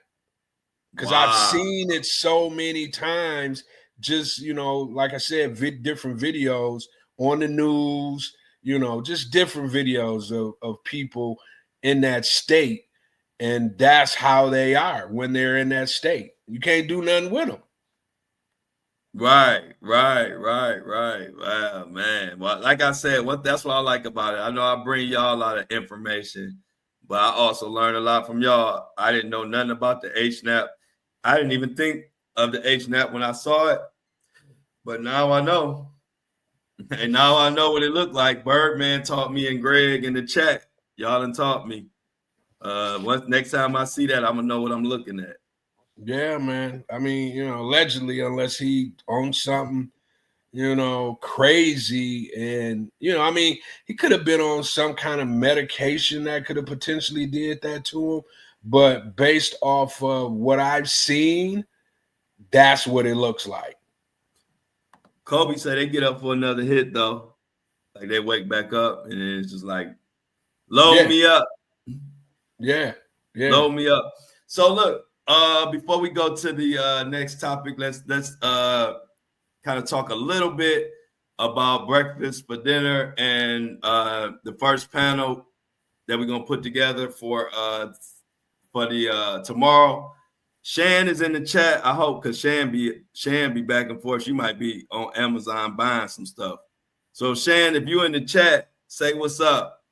Because I've seen it so many times, just, like I said, different videos on the news, just different videos of people in that state. And that's how they are when they're in that state. You can't do nothing with them. Right. Wow, man. Well, like I said, that's what I like about it. I know I bring y'all a lot of information, but I also learned a lot from y'all. I didn't know nothing about the H-Nap. I didn't even think of the H-Nap when I saw it, but now I know. And now I know what it looked like. Birdman taught me and Greg in the chat. Y'all done taught me. Next time I see that, I'm gonna know what I'm looking at. Yeah, man. I mean, allegedly, unless he owns something, crazy, and I mean, he could have been on some kind of medication that could have potentially did that to him. But based off of what I've seen, that's what it looks like. Kobe said they get up for another hit though, like they wake back up, and then it's just like, load me up. Yeah. Load me up. So look, before we go to the next topic, let's kind of talk a little bit about breakfast for dinner and the first panel that we're gonna put together for the tomorrow. Shan is in the chat. I hope, because Shan be back and forth. She might be on Amazon buying some stuff. So Shan, if you're in the chat, say what's up.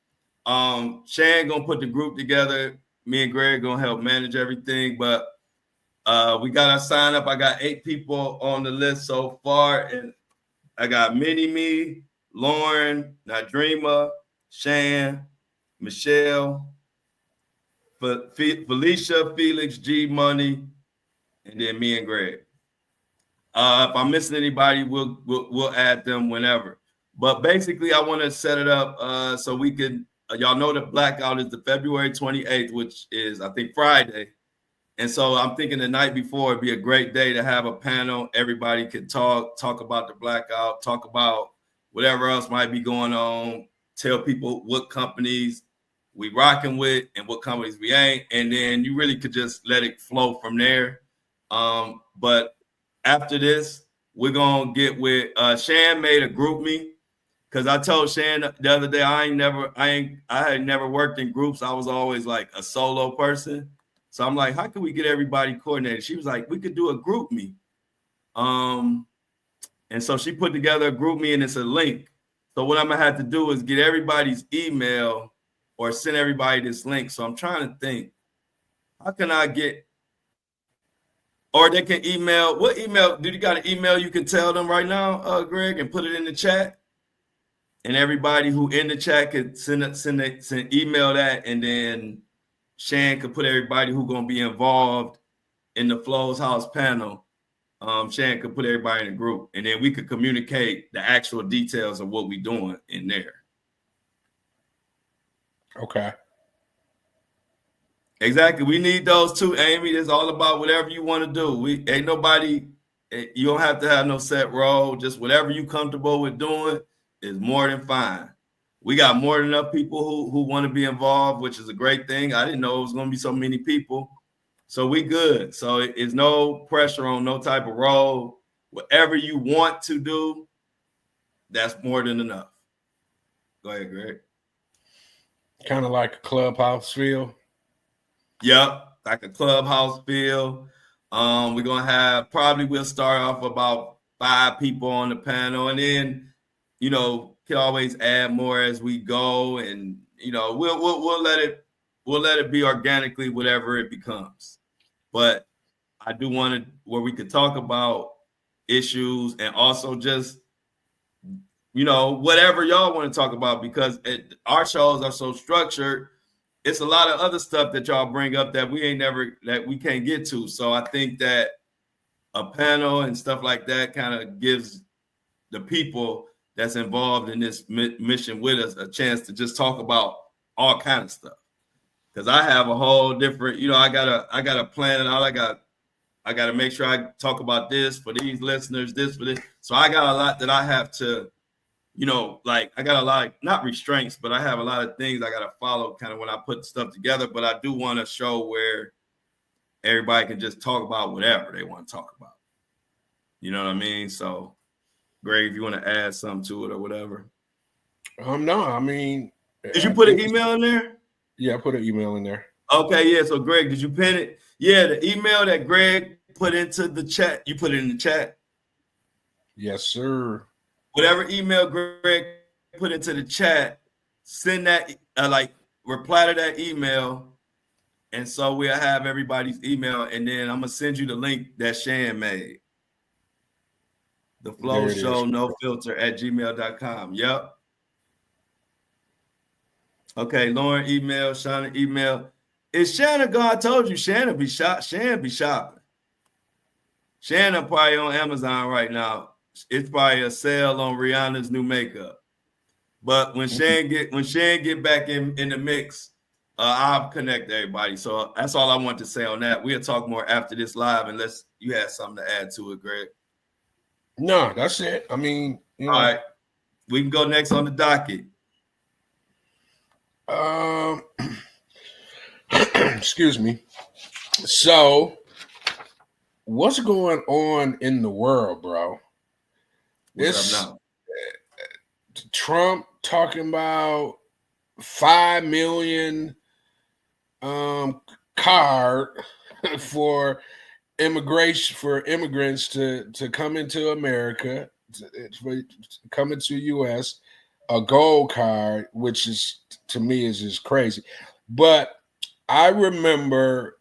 Shan gonna put the group together. Me and Greg gonna help manage everything, but we got our sign up. I got 8 people on the list so far, and I got Mini-Me, Lauren, Nadrima, Shan, Michelle, Felicia, Felix, G Money, and then me and Greg. If I'm missing anybody, we'll add them whenever. But basically, I want to set it up so we can. Y'all know the blackout is the February 28th, which is I think Friday. And so I'm thinking the night before it'd be a great day to have a panel. Everybody could talk about the blackout, talk about whatever else might be going on, tell people what companies we rocking with and what companies we ain't. And then you really could just let it flow from there. But after this, we're going to get with Shan made a group me because I told Shan the other day I had never worked in groups. I was always like a solo person. So I'm like, how can we get everybody coordinated? She was like, we could do a group me. And so she put together a group me and it's a link. So what I'm gonna have to do is get everybody's email or send everybody this link. So I'm trying to think, how can I get, or they can email, what email, do you got an email you can tell them right now, Greg, and put it in the chat? And everybody who in the chat could send email that, and then Shan could put everybody who's going to be involved in the Flo's House panel. Shan could put everybody in a group, and then we could communicate the actual details of what we're doing in there. Okay. Exactly. We need those too, Amy. It's all about whatever you want to do. We ain't nobody, you don't have to have no set role. Just whatever you comfortable with doing is more than fine. We got more than enough people who want to be involved, which is a great thing. I didn't know it was going to be so many people. So we good. So it's no pressure on no type of role. Whatever you want to do, that's more than enough. Go ahead, Greg. Kind of like a clubhouse feel. Yep, like a clubhouse feel. We're going to have, we'll start off about 5 people on the panel, and then, can always add more as we go, and we'll let it be organically whatever it becomes. But I do want to where we could talk about issues and also just whatever y'all want to talk about, because our shows are so structured. It's a lot of other stuff that y'all bring up that we can't get to. So I think that a panel and stuff like that kind of gives the people that's involved in this mission with us a chance to just talk about all kind of stuff. Because I have a whole different, I gotta plan it out. I gotta make sure I talk about this for these listeners, this for this. So I got a lot that I have to, I got a lot of, not restraints, but I have a lot of things I gotta follow kind of when I put stuff together. But I do want a show where everybody can just talk about whatever they want to talk about. You know what I mean? So Greg, if you want to add something to it or whatever. No, I mean. Did you put an email in there? Yeah, I put an email in there. Okay, yeah. So Greg, did you pin it? Yeah, the email that Greg put into the chat, you put it in the chat? Yes, sir. Whatever email Greg put into the chat, send that, reply to that email. And so we'll have everybody's email, and then I'm going to send you the link that Shan made. The Flo Show No Filter at gmail.com. Yep. Okay, Lauren email, Shannon email. Is Shannon gone? I told you Shannon be shopping. Shannon probably on Amazon right now. It's probably a sale on Rihanna's new makeup. But when Shan get back in the mix, I'll connect everybody. So that's all I want to say on that. We'll talk more after this live unless you had something to add to it, Greg. No, that's it. I mean, all right. We can go next on the docket. Excuse me. So, what's going on in the world, bro? What's up now? Trump talking about 5 million card for immigration for immigrants to come into America, to come into U.S. A gold card, which is to me is just crazy. But I remember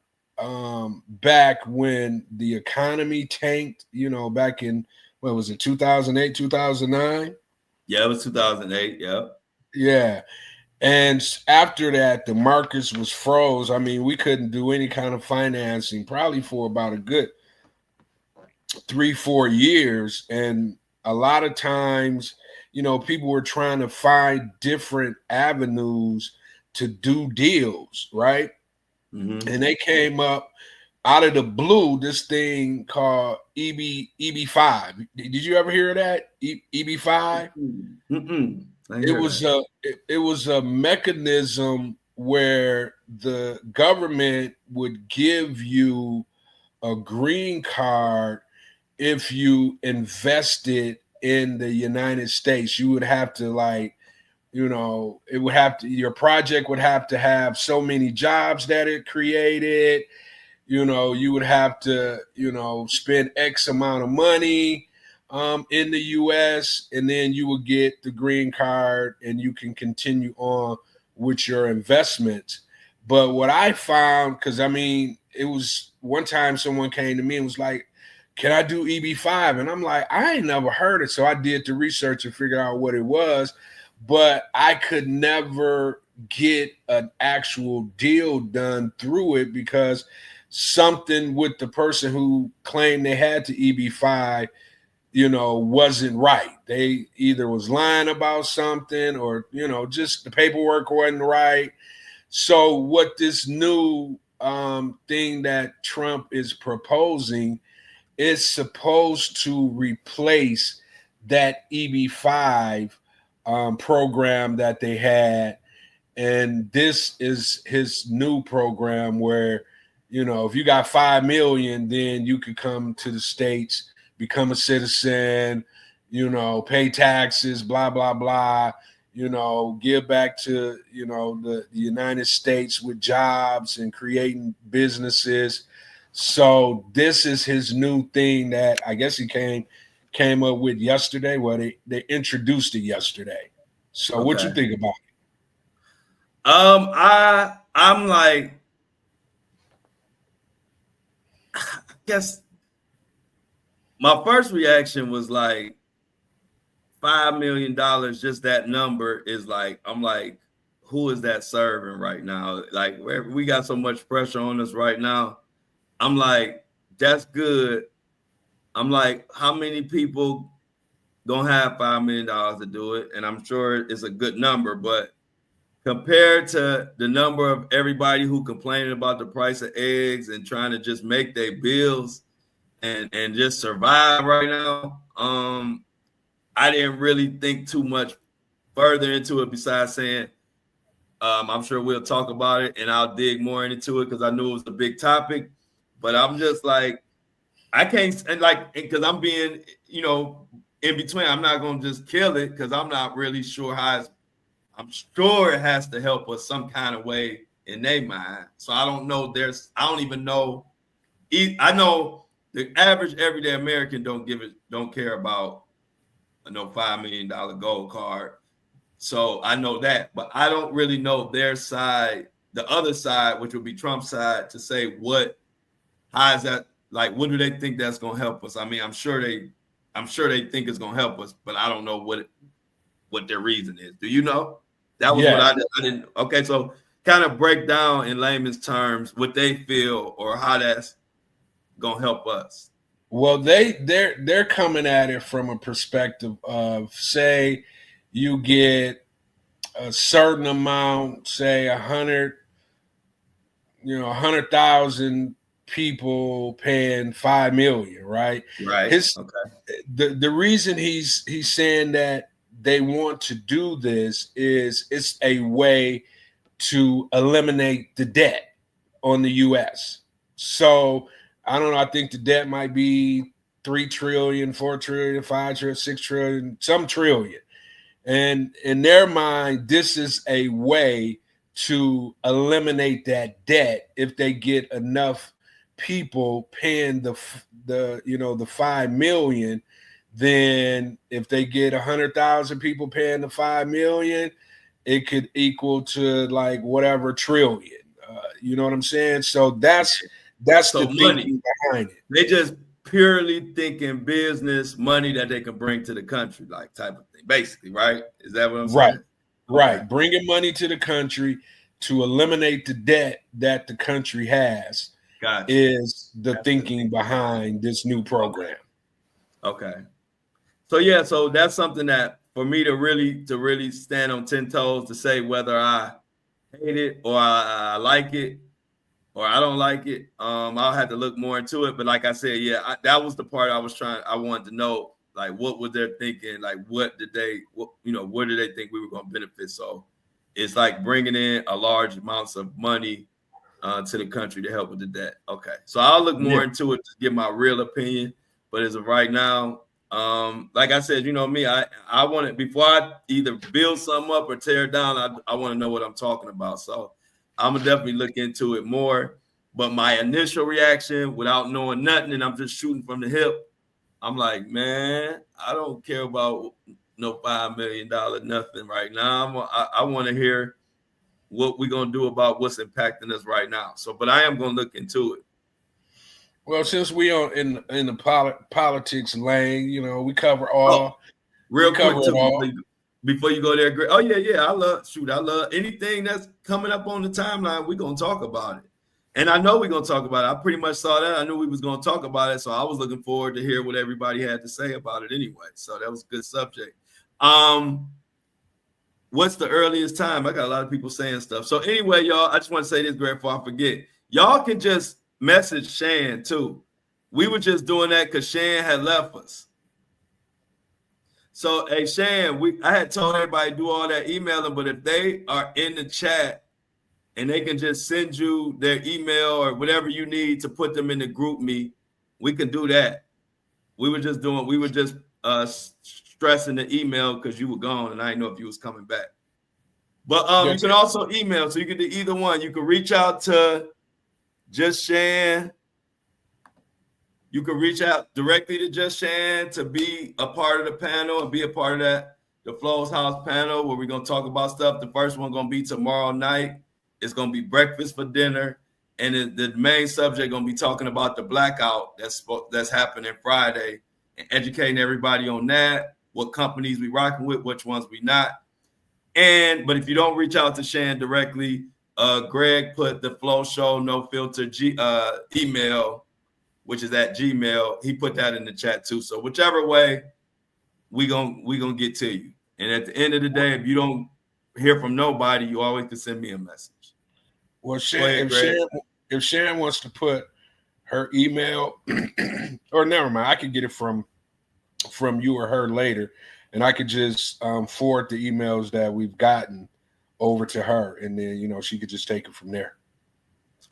back when the economy tanked, back in, what was it, 2008, 2009? Yeah, it was 2008. Yeah. Yeah. And after that, the markets was froze. I mean, we couldn't do any kind of financing probably for about a good 3-4 years, and a lot of times, people were trying to find different avenues to do deals, right? Mm-hmm. And they came up out of the blue, this thing called EB5. Did you ever hear of that? EB5? It was a mechanism where the government would give you a green card if you invested in the United States. You would have to your project would have to have so many jobs that it created. You would have to, spend X amount of money in the US, and then you would get the green card and you can continue on with your investments. But what I found, because it was one time someone came to me and was like, can I do EB5? And I'm like, I ain't never heard it. So I did the research and figured out what it was, but I could never get an actual deal done through it because something with the person who claimed they had to EB5, wasn't right. They either was lying about something or, just the paperwork wasn't right. So what this new thing that Trump is proposing is supposed to replace that EB5 program that they had. And this is his new program where, if you got 5 million, then you could come to the States, become a citizen, pay taxes, blah, blah, blah, give back to, the United States with jobs and creating businesses. So this is his new thing that I guess he came up with yesterday. Well, they introduced it yesterday. So okay. What you think about it? I'm like, I guess my first reaction was like $5 million, just that number is like, I'm like, who is that serving right now? Like, we got so much pressure on us right now. I'm like, that's good. I'm like, how many people gonna have $5 million to do it? And I'm sure it's a good number, but compared to the number of everybody who complaining about the price of eggs and trying to just make their bills and just survive right now, I didn't really think too much further into it besides saying, I'm sure we'll talk about it and I'll dig more into it because I knew it was a big topic. But I'm just like, I can't, and like, because I'm being, in between. I'm not going to just kill it because I'm not really sure how I'm sure it has to help us some kind of way in their mind. So I don't know. I don't even know. I know the average everyday American don't care about $5 million gold card. So I know that, but I don't really know their side, the other side, which would be Trump's side, to say how is that, like, what do they think that's going to help us? I mean, I'm sure they think it's going to help us, but I don't know what their reason is. Do you know? That was what I didn't. Okay, so kind of break down in layman's terms what they feel or how that's going to help us. Well, they're coming at it from a perspective of, say, you get a certain amount, say 100,000 people paying 5 million, right? Right. The reason he's saying that they want to do this is it's a way to eliminate the debt on the U.S. So I don't know. I think the debt might be 3 trillion, 4 trillion, 5 trillion, 6 trillion, some trillion. And in their mind, this is a way to eliminate that debt if they get enough people paying the 5 million. Then if they get 100,000 people paying the 5 million, it could equal to like whatever trillion. You know what I'm saying? So that's so the thinking behind it. They just purely thinking business money that they can bring to the country, like type of thing, basically, right? Is that what I'm saying? Right. Okay. Bringing money to the country to eliminate the debt that the country has is the thinking behind this new program. Okay. So yeah, so that's something that for me to really stand on 10 toes to say whether I hate it or I like it or I don't like it. I'll have to look more into it. But like I said, yeah, that was the part I wanted to know, like what was their thinking, like what did they think we were going to benefit? So it's like bringing in a large amounts of money to the country to help with the debt. Okay, so I'll look more into it to get my real opinion. But as of right now, like I said, you know me, I want to, before I either build something up or tear it down, I want to know what I'm talking about. So I'm gonna definitely look into it more. But my initial reaction, without knowing nothing, and I'm just shooting from the hip, I'm like, man, I don't care about no $5 million nothing right now. I want to hear what we're gonna do about what's impacting us right now. So, but I am gonna look into it. Well, since we are in the politics lane, you know, we cover all. Real quick, before you go there, Greg. Oh yeah. I love anything that's coming up on the timeline. We're gonna talk about it, and I know we're gonna talk about it. I pretty much saw that. I knew we was gonna talk about it, so I was looking forward to hear what everybody had to say about it anyway. So that was a good subject. What's the earliest time? I got a lot of people saying stuff. So anyway, y'all, I just want to say this, Greg, before I forget. Y'all can just message Shan too. We were just doing that because Shan had left us. So, hey, Shan, I had told everybody to do all that emailing, but if they are in the chat and they can just send you their email or whatever you need to put them in the group me, we can do that. We were just stressing the email because you were gone and I didn't know if you was coming back. But you can also email, so you can do either one. You can reach out to Just Shan. You can reach out directly to Just Shan to be a part of the panel and be a part of the Flo's House panel where we're going to talk about stuff. The first one going to be tomorrow night. It's going to be breakfast for dinner. And the main subject going to be talking about the blackout that's happening Friday and educating everybody on that, what companies we rocking with, which ones we not. But if you don't reach out to Shan directly, Greg put the Flo Show No Filter email, which is at Gmail. He put that in the chat too. So whichever way, we gonna get to you. And at the end of the day, if you don't hear from nobody, you always can send me a message. Well, if Sharon wants to put her email, or never mind, I could get it from you or her later, and I could just forward the emails that we've gotten over to her, and then she could just take it from there.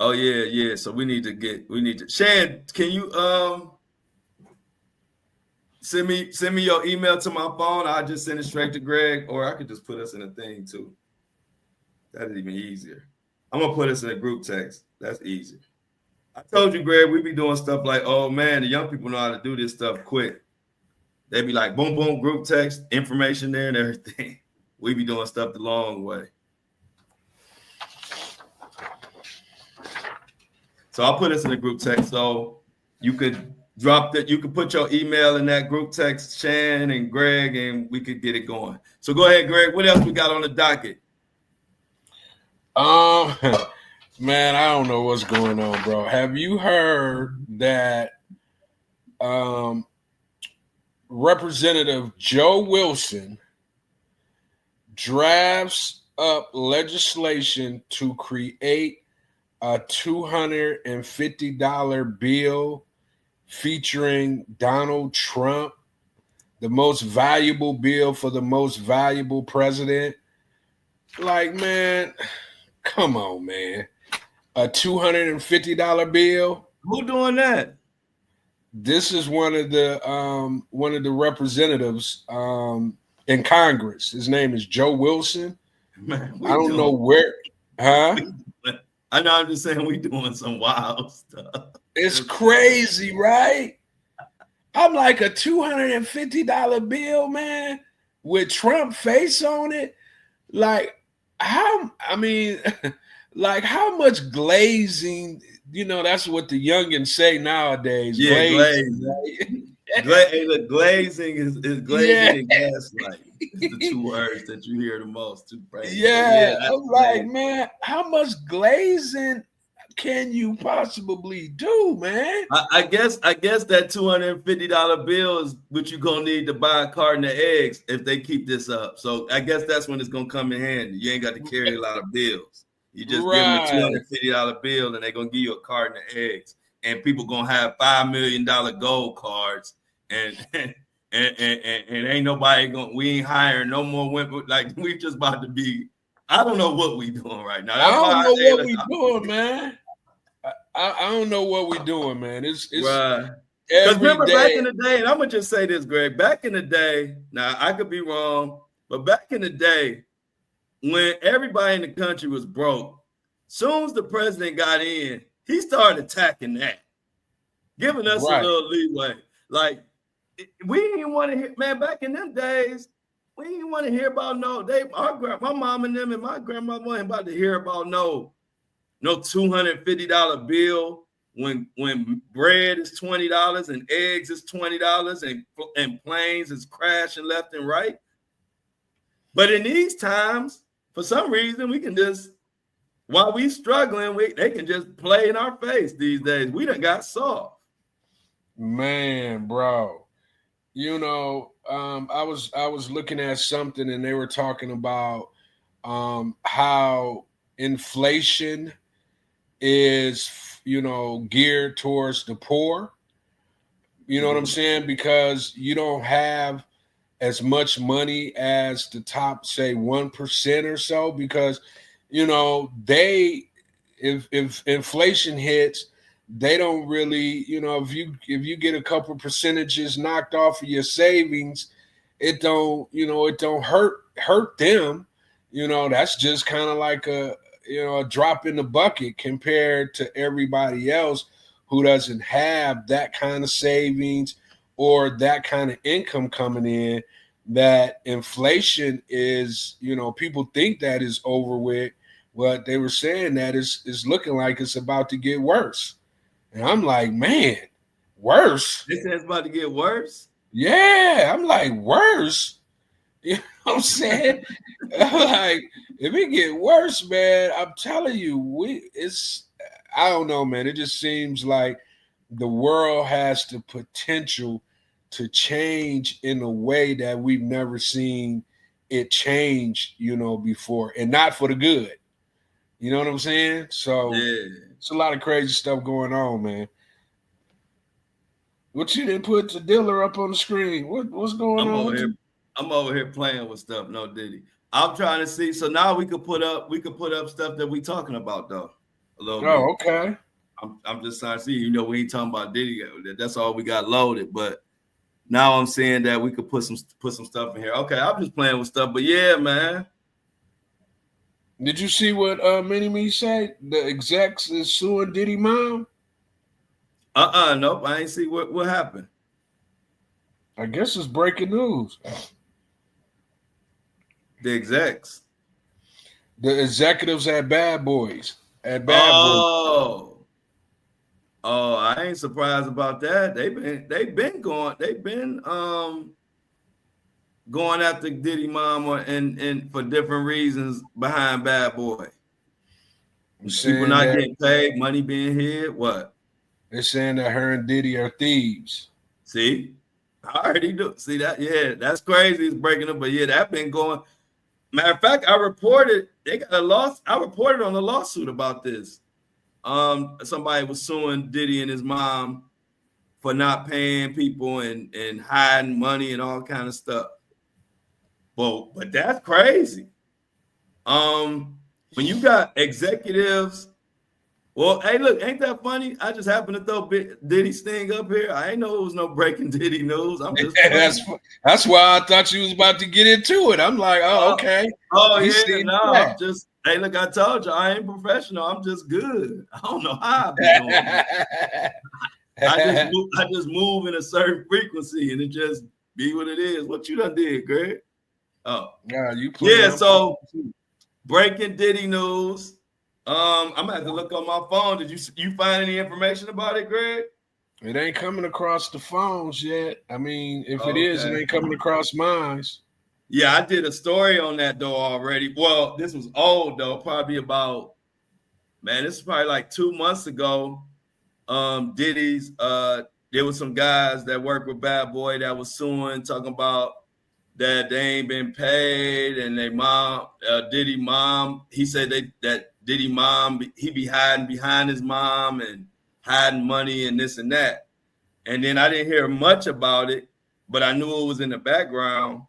Oh yeah. So we need to Shan, can you send me your email to my phone? I'll just send it straight to Greg, or I could just put us in a thing too. That's even easier. I'm gonna put us in a group text. That's easier. I told you, Greg, we be doing stuff like, oh man, the young people know how to do this stuff quick. They be like, boom, boom, group text, information there and everything. We be doing stuff the long way. So I'll put us in a group text. So you could you could put your email in that group text, Shan and Greg, and we could get it going. So go ahead, Greg. What else we got on the docket? Man, I don't know what's going on, bro. Have you heard that Representative Joe Wilson drafts up legislation to create a $250 bill featuring Donald Trump, the most valuable bill for the most valuable president? Like, man, come on, man. A $250 bill? Who doing that? This is one of the representatives in Congress. His name is Joe Wilson. Man, I don't know where, huh? I know, I'm just saying we doing some wild stuff. It's crazy, right? I'm like, a $250 bill, man, with Trump face on it. Like, how much glazing, that's what the youngins say nowadays. Yeah, glazing. Right? Glazing is glazing and gaslighting. It's the two words that you hear the most. Yeah, I'm like, man, how much glazing can you possibly do, man? I guess that $250 bill is what you're gonna need to buy a carton of eggs if they keep this up. So I guess that's when it's gonna come in handy. You ain't got to carry a lot of bills. You just give them a $250 bill, and they're gonna give you a carton of eggs. And people gonna have $5 million gold cards, and ain't nobody gonna. We ain't hiring no more women. Like, we just about to be. I don't know what we doing right now. I don't know what we doing, man. I don't know what we doing, man. It's right. Because remember back in the day, and I'm gonna just say this, Greg. Back in the day, now I could be wrong, but back in the day, when everybody in the country was broke, soon as the president got in, he started attacking that, giving us a little leeway. Like, we didn't want to hear, man. Back in them days, we didn't want to hear about my mom and them and my grandma wasn't about to hear about no $250 bill when bread is $20 and eggs is $20 and planes is crashing left and right. But in these times, for some reason, we can just, while we struggling, they can just play in our face these days. We done got soft. Man, bro. You know, I was looking at something, and they were talking about how inflation is, you know, geared towards the poor. You know what I'm saying? Because you don't have as much money as the top, say, 1% or so, because, you know, if inflation hits, they don't really, you know, if you get a couple percentages knocked off of your savings, it don't hurt them. You know, that's just kind of like a drop in the bucket compared to everybody else who doesn't have that kind of savings or that kind of income coming in. That inflation is, you know, people think that is over with, but they were saying that is looking like it's about to get worse. And I'm like, man, worse? They said it's about to get worse? Yeah, I'm like, worse? You know what I'm saying? Like, if it get worse, man, I'm telling you, I don't know, man. It just seems like the world has the potential to change in a way that we've never seen it change, you know, before, and not for the good. You know what I'm saying? So it's a lot of crazy stuff going on, man. What you didn't put the dealer up on the screen? What's going on? I'm over here playing with stuff. No Diddy. I'm trying to see. So now we could put up stuff that we talking about though. A little bit. Okay. I'm just trying to see. You know, we ain't talking about Diddy. That's all we got loaded. But now I'm saying that we could put some stuff in here. Okay, I'm just playing with stuff. But yeah, man. Did you see what Mini-Me said? The execs is suing Diddy mom? Nope. I ain't see what happened. I guess it's breaking news. The execs. The executives at Bad Boys. Oh, I ain't surprised about that. They've been going after Diddy mama and for different reasons behind Bad Boy. People not getting paid, money being hid. What? They're saying that her and Diddy are thieves. See, I already do. See that? Yeah, that's crazy. It's breaking up, but yeah, that been going. Matter of fact, I reported they got a loss. I reported on the lawsuit about this. Somebody was suing Diddy and his mom for not paying people and hiding money and all kind of stuff. Well, but that's crazy. When you got executives, well, hey, look, ain't that funny? I just happened to throw Diddy's thing up here. I ain't know it was no breaking Diddy news. I'm just that's why I thought you was about to get into it. I'm like, oh, okay. Oh, yeah, no, I'm just, hey, look, I told you, I ain't professional. I'm just good. I don't know how I've been doing it. I just move in a certain frequency and it just be what it is. What you done did, Greg? Oh, yeah. So breaking Diddy news. I'm gonna have to look on my phone. Did you find any information about it, Greg? It ain't coming across the phones yet. I mean, if it is, it ain't coming across mine. Yeah, I did a story on that though already. Well, this was old though, probably about Man, this is probably like 2 months ago. Diddy's there was some guys that work with Bad Boy that was suing, talking about that they ain't been paid, and they mom, Diddy mom, he said that Diddy mom, he be hiding behind his mom and hiding money and this and that. And then I didn't hear much about it, but I knew it was in the background.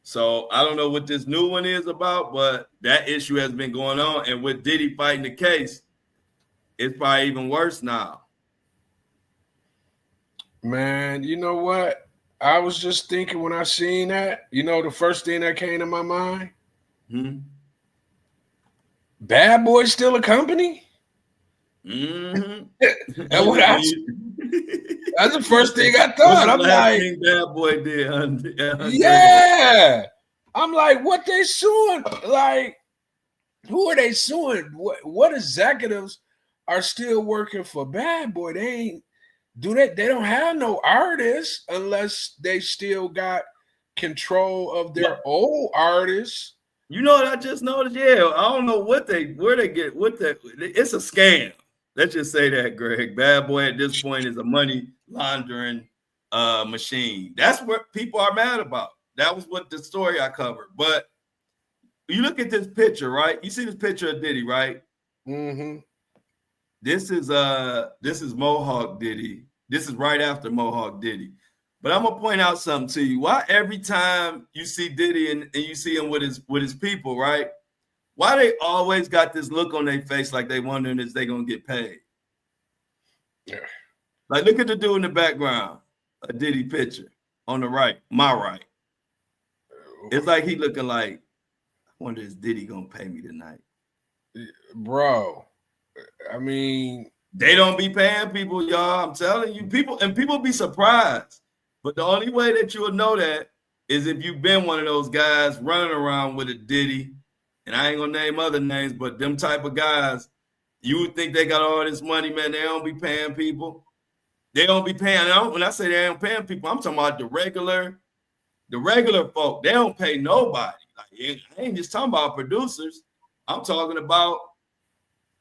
So I don't know what this new one is about, but that issue has been going on. And with Diddy fighting the case, it's probably even worse now. Man, you know what? I was just thinking when I seen that, you know, the first thing that came to my mind, Bad Boy still a company? Mm-hmm. That's the first thing I thought. I'm like, Bad Boy did. Yeah. I'm like, what they suing? Like, who are they suing? What executives are still working for Bad Boy? They ain't they don't have no artists unless they still got control of their old artists. You know what I just noticed? Yeah, I don't know where they get it's a scam. Let's just say that, Greg. Bad Boy at this point is a money laundering machine. That's what people are mad about. That was what the story I covered. But you look at this picture, right? You see this picture of Diddy, right? Mm-hmm. This is Mohawk Diddy. This is right after Mohawk Diddy. But I'm gonna point out something to you. Why every time you see Diddy and you see him with his people, right? Why they always got this look on their face like they wondering if they gonna get paid? Yeah. Like, look at the dude in the background, a Diddy picture on the right, my right. It's like he looking like, I wonder is Diddy gonna pay me tonight? Bro, I mean, they don't be paying people, y'all. I'm telling you, people be surprised. But the only way that you will know that is if you've been one of those guys running around with a Diddy, and I ain't gonna name other names, but them type of guys, you would think they got all this money, man. They don't be paying people. They don't be paying. When I say they don't paying people, I'm talking about the regular folk. They don't pay nobody. Like, I ain't just talking about producers. I'm talking about,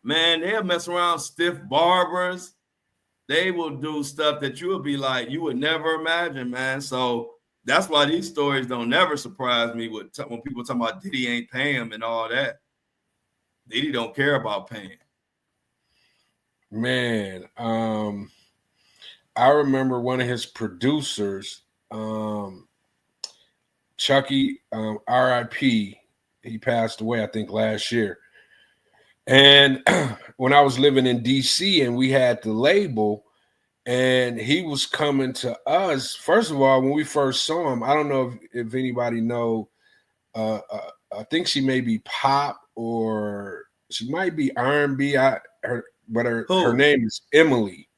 man, they'll mess around stiff barbers. They will do stuff that you would be like, you would never imagine, man. So that's why these stories don't never surprise me when people talking about Diddy ain't paying him and all that. Diddy don't care about paying. Man, I remember one of his producers, Chucky, R.I.P. He passed away, I think, last year. And when I was living in D.C. and we had the label, and he was coming to us, first of all, when we first saw him, I don't know if anybody know, I think she may be pop or she might be R&B, but her name is Emily.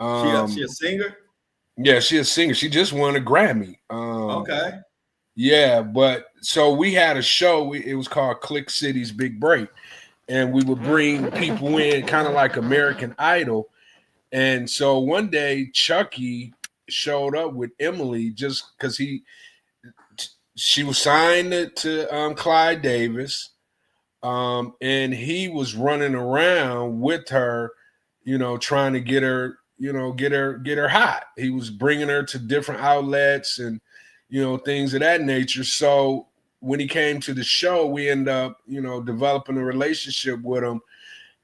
She a singer? Yeah, she's a singer. She just won a Grammy. Okay. Yeah, but so we had a show. It was called Click City's Big Break. And we would bring people in kind of like American Idol. And so one day Chucky showed up with Emily just because she was signed to Clyde Davis. And he was running around with her, you know, trying to get her, you know, get her hot. He was bringing her to different outlets and, you know, things of that nature. So when he came to the show, we ended up, you know, developing a relationship with him.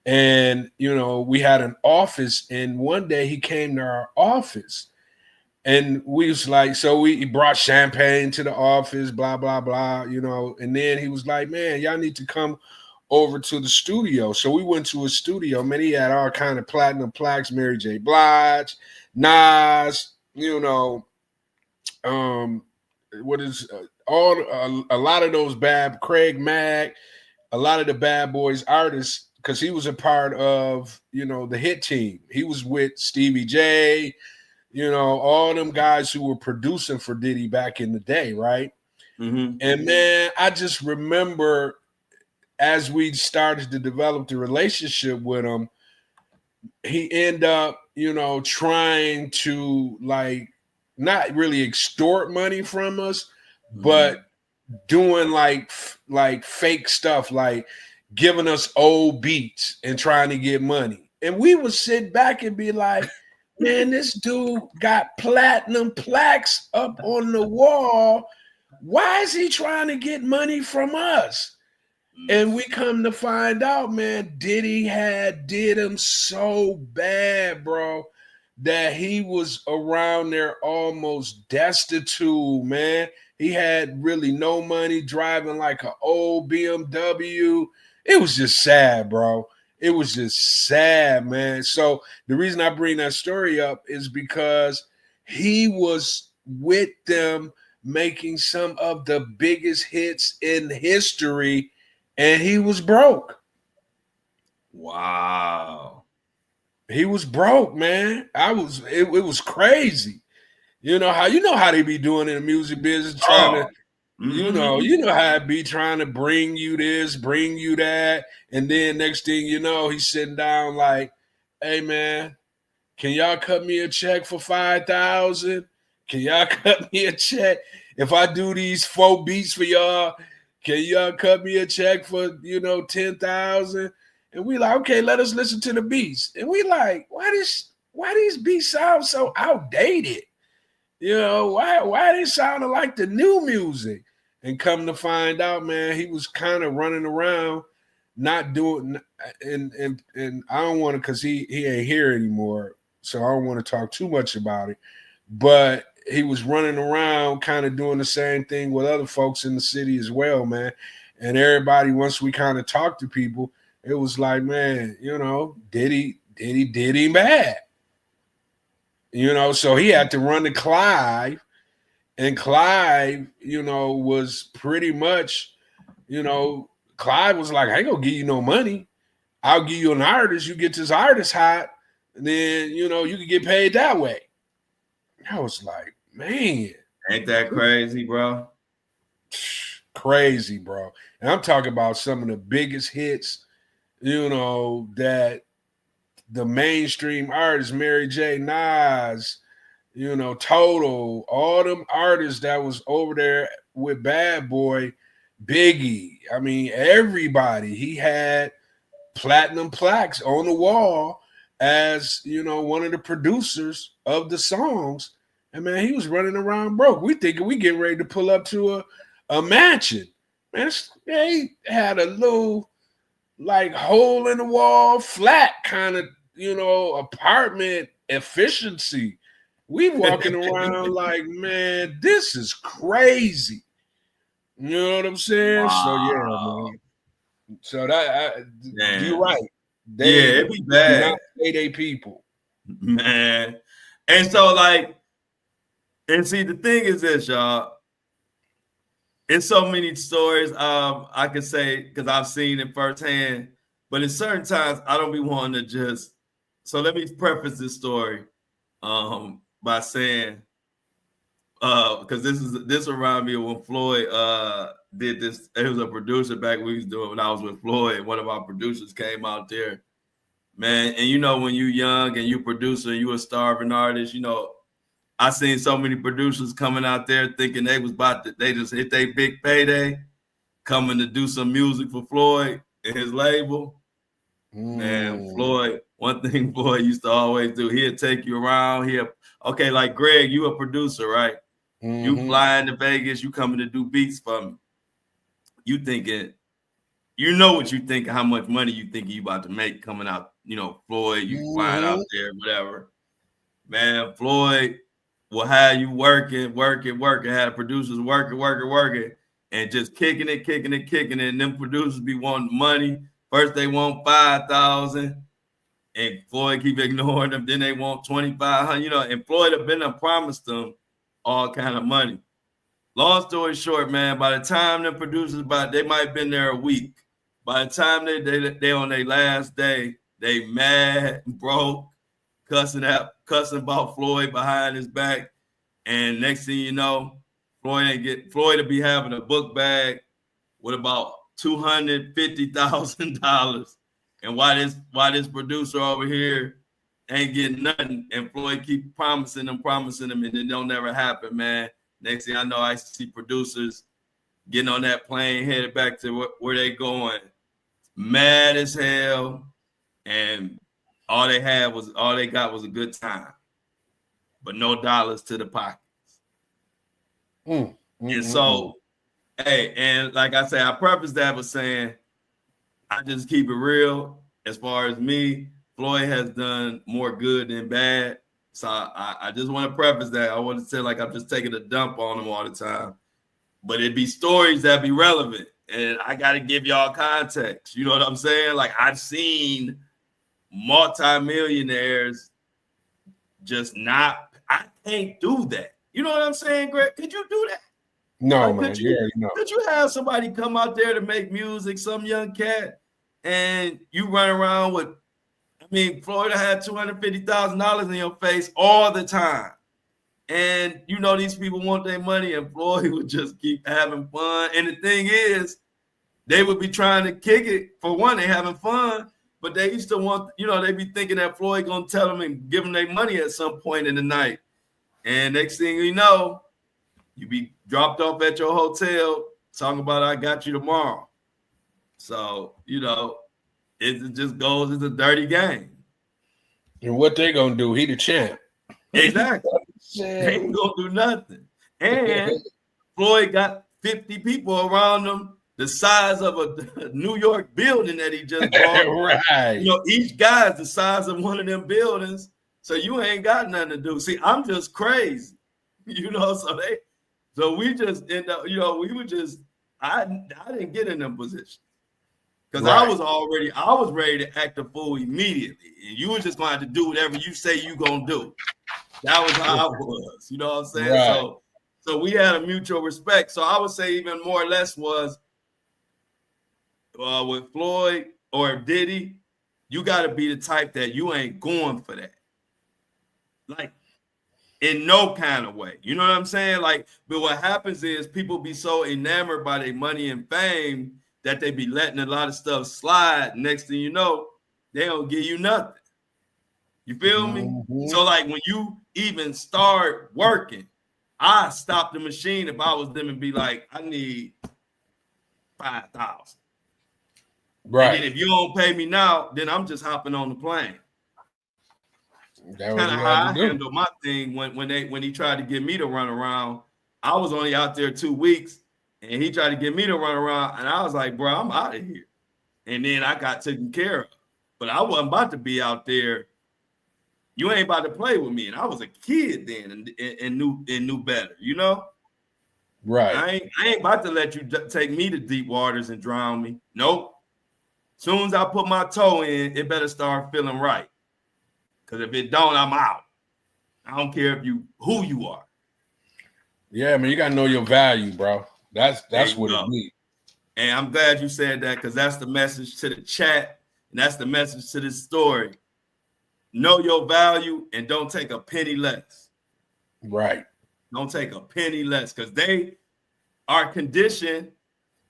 And, you know, we had an office, and one day he came to our office and we was like, so he brought champagne to the office, blah, blah, blah, you know, and then he was like, man, y'all need to come over to the studio. So we went to his studio, man. He had all kind of platinum plaques, Mary J. Blige, Nas, you know, a lot of those Craig Mack, a lot of the Bad Boys artists, because he was a part of, you know, the hit team. He was with Stevie J, you know, all them guys who were producing for Diddy back in the day, right? Mm-hmm. And man, I just remember as we started to develop the relationship with him, he ended up, you know, trying to like not really extort money from us, but doing like fake stuff. Like giving us old beats and trying to get money. And we would sit back and be like, man, this dude got platinum plaques up on the wall. Why is he trying to get money from us? And we come to find out, man, Diddy did him so bad, bro, that he was around there almost destitute, man. He had really no money, driving like an old BMW. It was just sad, bro. It was just sad, man. So the reason I bring that story up is because he was with them making some of the biggest hits in history, and he was broke. Wow. He was broke, man. It was crazy. You know how they be doing in the music business, trying to, you know how it be trying to bring you this, bring you that, and then next thing you know, he's sitting down like, "Hey, man, can y'all cut me a check for 5,000? Can y'all cut me a check if I do these 4 beats for y'all? Can y'all cut me a check for 10,000?" And we like, okay, let us listen to the beats. And we like, why these beats sound so outdated? Why they sounding like the new music? And come to find out, man, he was kind of running around, not doing, and I don't want to, because he ain't here anymore, so I don't want to talk too much about it. But he was running around kind of doing the same thing with other folks in the city as well, man. And everybody, once we kind of talked to people, it was like, man, Diddy did him bad. So he had to run to Clive, and Clive, was pretty much, Clive was like, I ain't gonna give you no money. I'll give you an artist. You get this artist hot, and then, you can get paid that way. I was like, man. Ain't that crazy, bro? Crazy, bro. And I'm talking about some of the biggest hits, that the mainstream artists, Mary J. Nas, Total, all them artists that was over there with Bad Boy, Biggie. I mean, everybody. He had platinum plaques on the wall as, one of the producers of the songs. And, man, he was running around broke. We thinking we getting ready to pull up to a mansion. Man, he had a little, like, hole in the wall, flat kind of, apartment efficiency. We walking around like, man, this is crazy. You know what I'm saying? Wow. So yeah, man. So that you're right. It'd be bad. Do not say they people, man. And so, like, and see, the thing is this, y'all. It's so many stories I could say because I've seen it firsthand. But in certain times, I don't be wanting to just. So let me preface this story by saying, because this reminded me of when Floyd did this. It was a producer back when I was with Floyd. One of our producers came out there, man. And when you young and you producer and you a starving artist, I seen so many producers coming out there thinking they was they just hit their big payday, coming to do some music for Floyd and his label. Man, Floyd, one thing Floyd used to always do, he'd take you around. Okay, like Greg, you a producer, right? You flying to Vegas, you coming to do beats for me. You thinking, what you think, how much money you think you about to make coming out, Floyd, you flying out there, whatever. Man, Floyd will have you working, have producers working, and just kicking it. And them producers be wanting money. First they want 5,000, and Floyd keep ignoring them. Then they want 2,500, and Floyd have been and promised them all kind of money. Long story short, man, by the time the producers, they might have been there a week. By the time they on their last day, they mad, broke, cussing about Floyd behind his back. And next thing you know, Floyd will be having a book bag with about $250,000. And why this producer over here ain't getting nothing, and Floyd keep promising them, and it don't never happen, man. Next thing I know, I see producers getting on that plane, headed back to where they going, mad as hell, and all they got was a good time, but no dollars to the pockets. And so, hey, and like I say, I preface that with saying, I just keep it real. As far as me, Floyd has done more good than bad. So I just want to preface that. I want to say like I'm just taking a dump on him all the time. But it'd be stories that be relevant. And I got to give y'all context. You know what I'm saying? Like I've seen multimillionaires just not, I can't do that. You know what I'm saying, Greg? Could you do that? No, like, man. Could you have somebody come out there to make music, some young cat, and you run around with, I mean, Florida had $250,000 in your face all the time. And you know these people want their money, and Floyd would just keep having fun. And the thing is, they would be trying to kick it. For one, they having fun, but they used to want, you know, they be thinking that Floyd gonna tell them and give them their money at some point in the night. And next thing you know, you be dropped off at your hotel talking about I got you tomorrow. So, you know, it just goes, it's a dirty game. And what they gonna do? He the champ. Exactly. They ain't gonna do nothing. And Floyd got 50 people around him the size of a New York building that he just bought. Right. You know, each guy's the size of one of them buildings. So you ain't got nothing to do. See, I'm just crazy. You know, so we just end up, you know, we were just, I didn't get in them positions. Because I was ready to act a fool immediately. And you were just going to have to do whatever you say you going to do. That was how I was. You know what I'm saying? Right. So we had a mutual respect. So I would say even more or less was with Floyd or Diddy, you got to be the type that you ain't going for that. Like, in no kind of way. You know what I'm saying? Like, but what happens is people be so enamored by their money and fame that they be letting a lot of stuff slide. Next thing you know, they don't give you nothing. You feel me? So like when you even start working, I stop the machine if I was them and be like, I need 5,000. Right. And then if you don't pay me now, then I'm just hopping on the plane. Kind of how I handled my thing when he tried to get me to run around. I was only out there 2 weeks, and he tried to get me to run around, and I was like, bro, I'm out of here. And then I got taken care of. But I wasn't about to be out there. You ain't about to play with me. And I was a kid then and knew better, you know? Right. I ain't about to let you take me to deep waters and drown me. Nope. Soon as I put my toe in, it better start feeling right. Because if it don't, I'm out. I don't care who you are. Yeah, man, you gotta know your value, bro. That's what it means. And I'm glad you said that, because that's the message to the chat, and that's the message to this story. Know your value and don't take a penny less. Right. Don't take a penny less, because they are conditioned.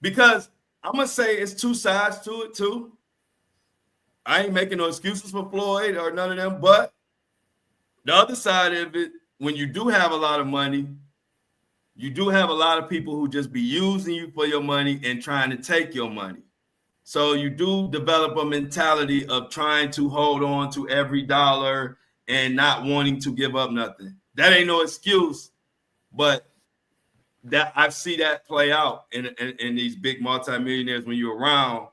Because I'm gonna say it's two sides to it too. I ain't making no excuses for Floyd or none of them, but the other side of it, when you do have a lot of money, you do have a lot of people who just be using you for your money and trying to take your money. So you do develop a mentality of trying to hold on to every dollar and not wanting to give up nothing. That ain't no excuse, but that I see that play out in these big multimillionaires when you're around,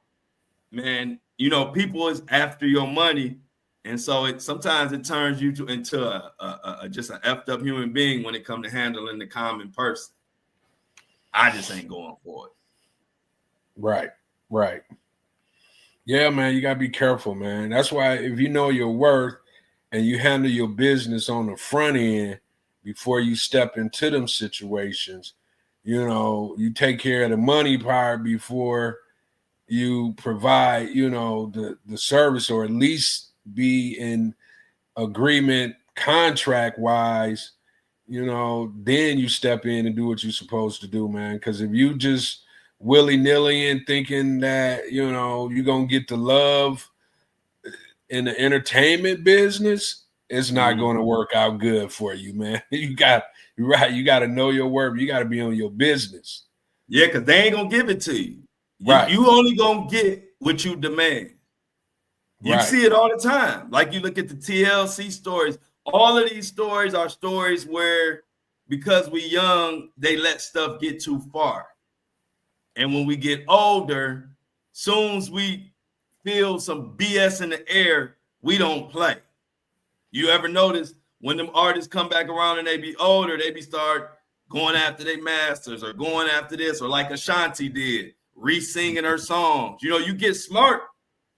man. You know, people is after your money, and so sometimes it turns you into a just an effed up human being when it comes to handling the common person. I just ain't going for it. Right. Yeah, man, you gotta be careful, man. That's why if you know your worth and you handle your business on the front end before you step into them situations, you know, you take care of the money part before you provide, you know, the service, or at least be in agreement contract wise, you know, then you step in and do what you're supposed to do, man. Because if you just willy-nilly and thinking that, you know, you're going to get the love in the entertainment business, it's not going to work out good for you, man. You're right. You got to know your worth. You got to be on your business. Yeah, because they ain't going to give it to you. Right. You only going to get what you demand. You Right. see it all the time. Like you look at the TLC stories. All of these stories are stories where, because we young, they let stuff get too far. And when we get older, soon as we feel some BS in the air, we don't play. You ever notice when them artists come back around and they be older, they be start going after their masters or going after this, or like Ashanti did, re-singing her songs. You know, you get smart.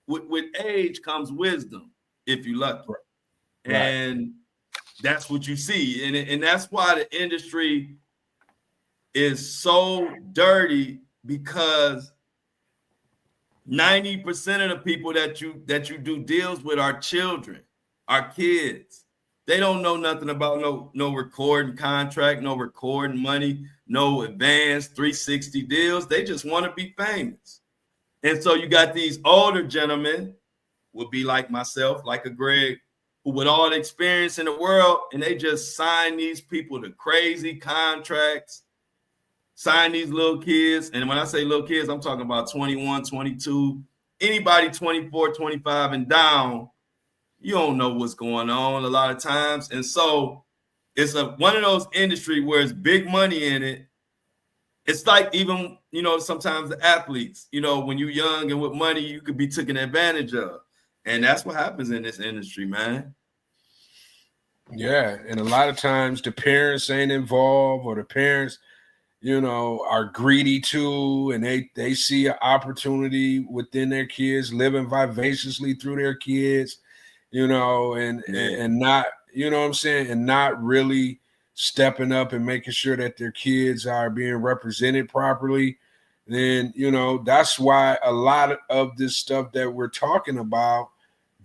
With age comes wisdom, if you lucky. Right. And that's what you see. And that's why the industry is so dirty, because 90% of the people that you do deals with are children, are kids. They don't know nothing about no recording contract, no recording money, no advanced 360 deals. They just want to be famous. And so you got these older gentlemen, would be like myself, like a Greg, who with all the experience in the world, and they just sign these people to crazy contracts, sign these little kids. And when I say little kids, I'm talking about 21, 22, anybody 24, 25 and down. You don't know what's going on a lot of times. And so it's one of those industries where it's big money in it. It's like, even, you know, sometimes the athletes, you know, when you're young and with money, you could be taken advantage of. And that's what happens in this industry, man. Yeah. And a lot of times the parents ain't involved, or the parents, you know, are greedy too. And they see an opportunity within their kids, living vivaciously through their kids, you know, and not, you know what I'm saying, and not really stepping up and making sure that their kids are being represented properly. Then, you know, that's why a lot of this stuff that we're talking about,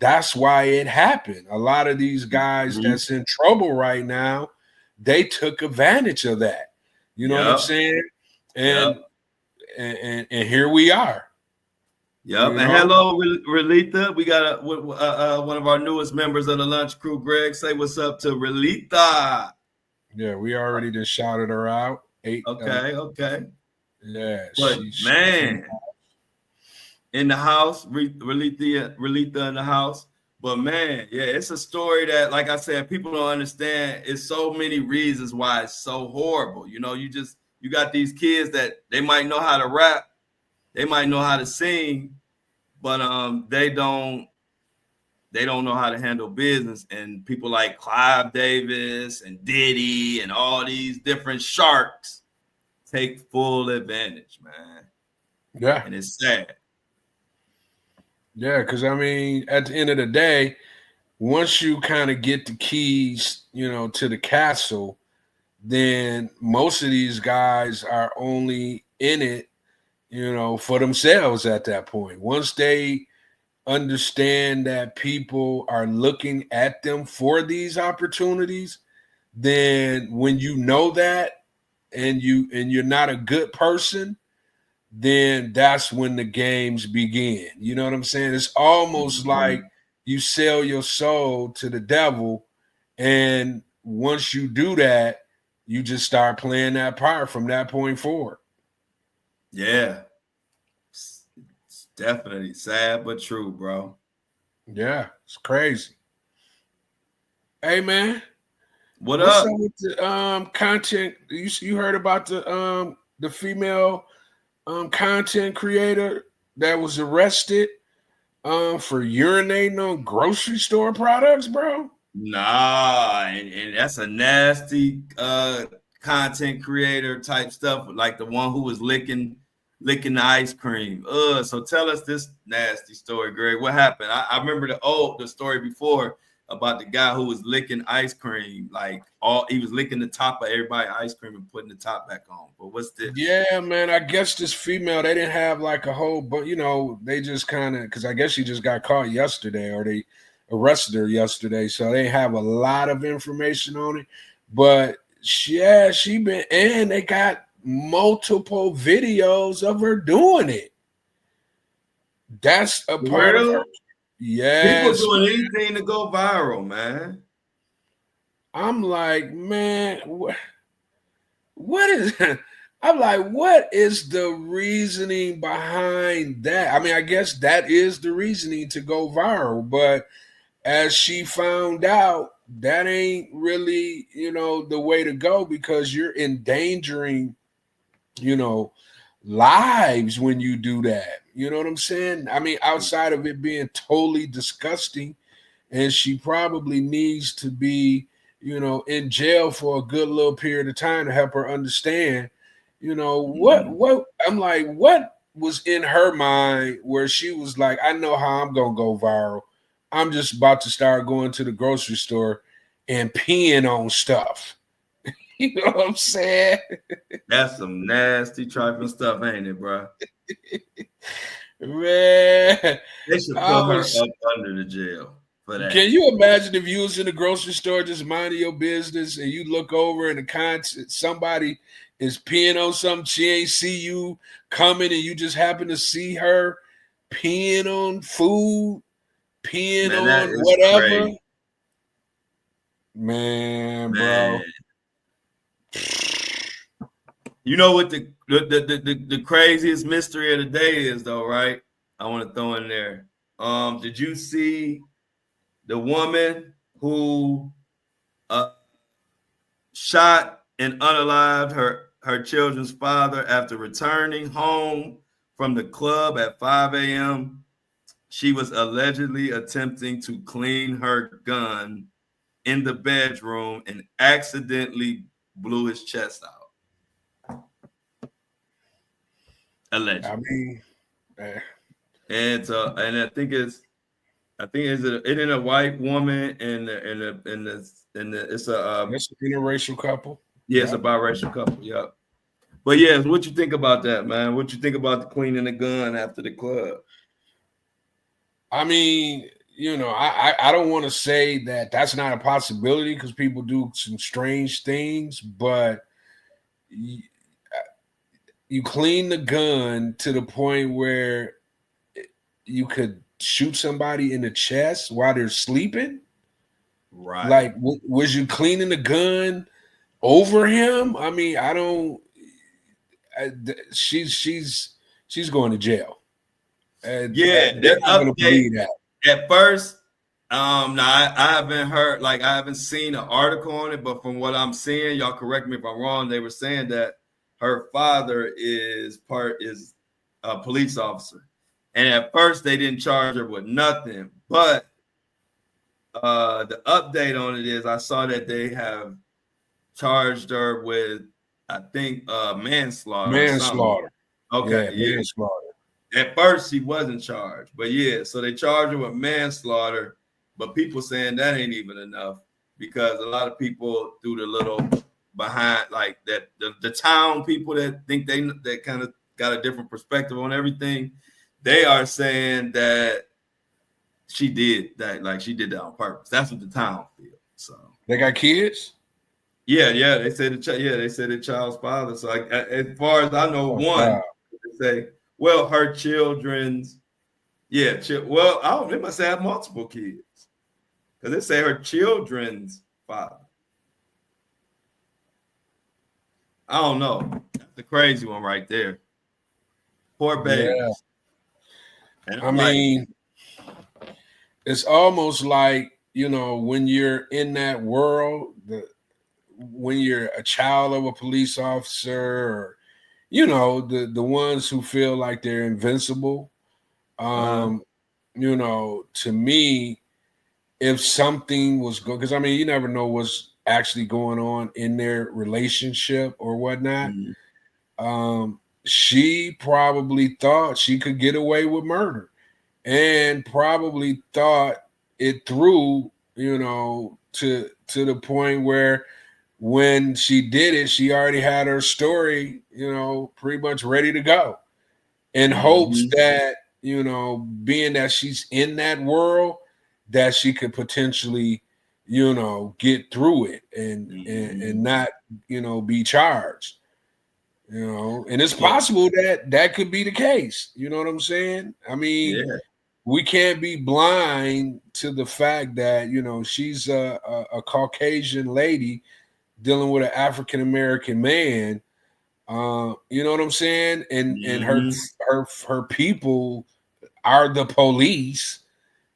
that's why it happened. A lot of these guys that's in trouble right now, they took advantage of that. You know what I'm saying? And here we are. Yep. And hello, Relita. We got one of our newest members of the lunch crew, Greg. Say what's up to Relita. Yeah, we already just shouted her out. Okay. Yeah, but man, in the house, Relita in the house. But man, yeah, it's a story that, like I said, people don't understand. It's so many reasons why it's so horrible. You know, you got these kids that they might know how to rap, they might know how to sing, but they don't know how to handle business. And people like Clive Davis and Diddy and all these different sharks take full advantage, man. Yeah. And it's sad. Yeah, because I mean, at the end of the day, once you kind of get the keys, you know, to the castle, then most of these guys are only in it, you know, for themselves at that point. Once they understand that people are looking at them for these opportunities, then when you know that and you're not a good person, then that's when the games begin. You know what I'm saying? It's almost like you sell your soul to the devil, and once you do that, you just start playing that part from that point forward. Yeah. It's definitely sad but true, bro. Yeah, it's crazy. Hey man, what's up with the content? You heard about the female content creator that was arrested for urinating on grocery store products, bro? Nah, and that's a nasty content creator type stuff, like the one who was licking the ice cream. So tell us this nasty story, Greg. What happened? I remember the story before about the guy who was licking ice cream, like he was licking the top of everybody's ice cream and putting the top back on. But what's this? Yeah, man, I guess this female, they didn't have like a whole, but you know, they just kind of, because I guess she just got caught yesterday, or they arrested her yesterday, so they have a lot of information on it. But yeah, she been, and they got multiple videos of her doing it. That's a part of her. Yes. People doing anything to go viral, man. I'm like, man, what is I'm like, what is the reasoning behind that? I mean, I guess that is the reasoning to go viral, but as she found out, that ain't really, the way to go, because you're endangering, lives when you do that. You know what I'm saying? I mean, outside of it being totally disgusting, and she probably needs to be, in jail for a good little period of time to help her understand, what I'm like, what was in her mind where she was like, I know how I'm gonna go viral. I'm just about to start going to the grocery store and peeing on stuff. You know what I'm saying? That's some nasty trifling stuff, ain't it, bro? Man, They should put her up under the jail for that. Can you imagine if you was in the grocery store just minding your business and you look over and somebody is peeing on something, she ain't see you coming, and you just happen to see her peeing on food, peeing on whatever. Crazy. Man, bro. You know what the craziest mystery of the day is, though, right? I want to throw in there. Did you see the woman who shot and unalived her children's father after returning home from the club at 5 a.m.? She was allegedly attempting to clean her gun in the bedroom and accidentally blew his chest out. Allegedly. I mean, and I think it's a white woman and it's an interracial couple. Yeah, it's a biracial couple. Yeah. But yeah, what you think about that, man? What you think about the cleaning the gun after the club? I mean, I don't want to say that that's not a possibility, because people do some strange things, but you clean the gun to the point where you could shoot somebody in the chest while they're sleeping. Right. Like, was you cleaning the gun over him? I mean, I don't. She's going to jail. Yeah, they're not gonna believe that. At first, now I haven't heard, I haven't seen an article on it, but from what I'm seeing, y'all correct me if I'm wrong, they were saying that her father is a police officer, and at first they didn't charge her with nothing, but the update on it is I saw that they have charged her with, I think, manslaughter. Manslaughter. Okay, yeah. Manslaughter. At first, she wasn't charged, but yeah, so they charged her with manslaughter. But people saying that ain't even enough, because a lot of people do the little behind, like that, the town people that think that kind of got a different perspective on everything. They are saying that she did that, she did that on purpose. That's what the town feels. So they got kids. Yeah, they said the child's father. So as far as I know, they say, well, her children's, well, they must have multiple kids, because they say her children's father. I don't know. That's the crazy one right there. Poor babies. Yeah. I mean, it's almost like, when you're in that world, when you're a child of a police officer, or the ones who feel like they're invincible. To me, if something was going, because I mean, you never know what's actually going on in their relationship or whatnot. Mm-hmm. She probably thought she could get away with murder, and probably thought it through, to the point where, when she did it, she already had her story, pretty much ready to go, in hopes that, being that she's in that world, that she could potentially, get through it and not, be charged, and it's possible that could be the case. You know what I'm saying? I mean, we can't be blind to the fact that, she's a Caucasian lady dealing with an African-American man. You know what I'm saying? And her people are the police.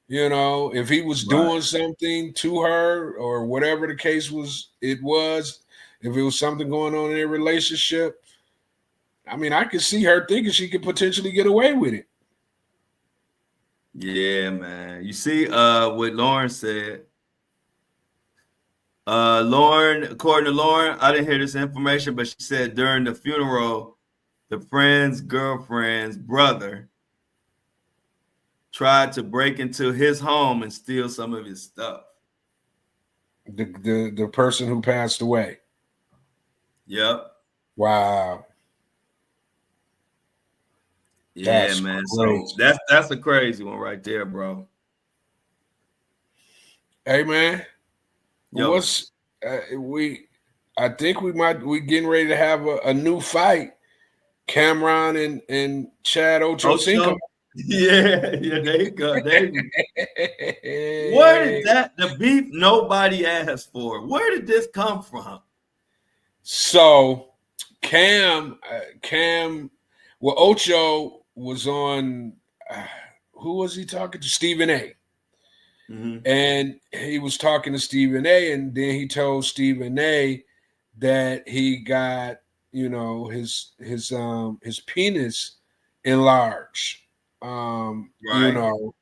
You know, if he was doing something to her or whatever the case was, if it was something going on in their relationship, I mean, I could see her thinking she could potentially get away with it. Yeah, man. You see what Lauren said. Lauren, according to Lauren, I didn't hear this information, but she said during the funeral, the friend's girlfriend's brother tried to break into his home and steal some of his stuff. The person who passed away. Yep. Wow. Yeah, that's man. Crazy. So that's a crazy one right there, bro. Hey, man. Yo. I think we getting ready to have a new fight. Cameron and Chad Ochocinco. Yeah, they go. Where did the beef nobody asked for? Where did this come from? So Cam, well, Ocho was on. Who was he talking to? Stephen A. Mm-hmm. And he was talking to Stephen A. And then he told Stephen A. that he got, you know, his penis enlarged. You know,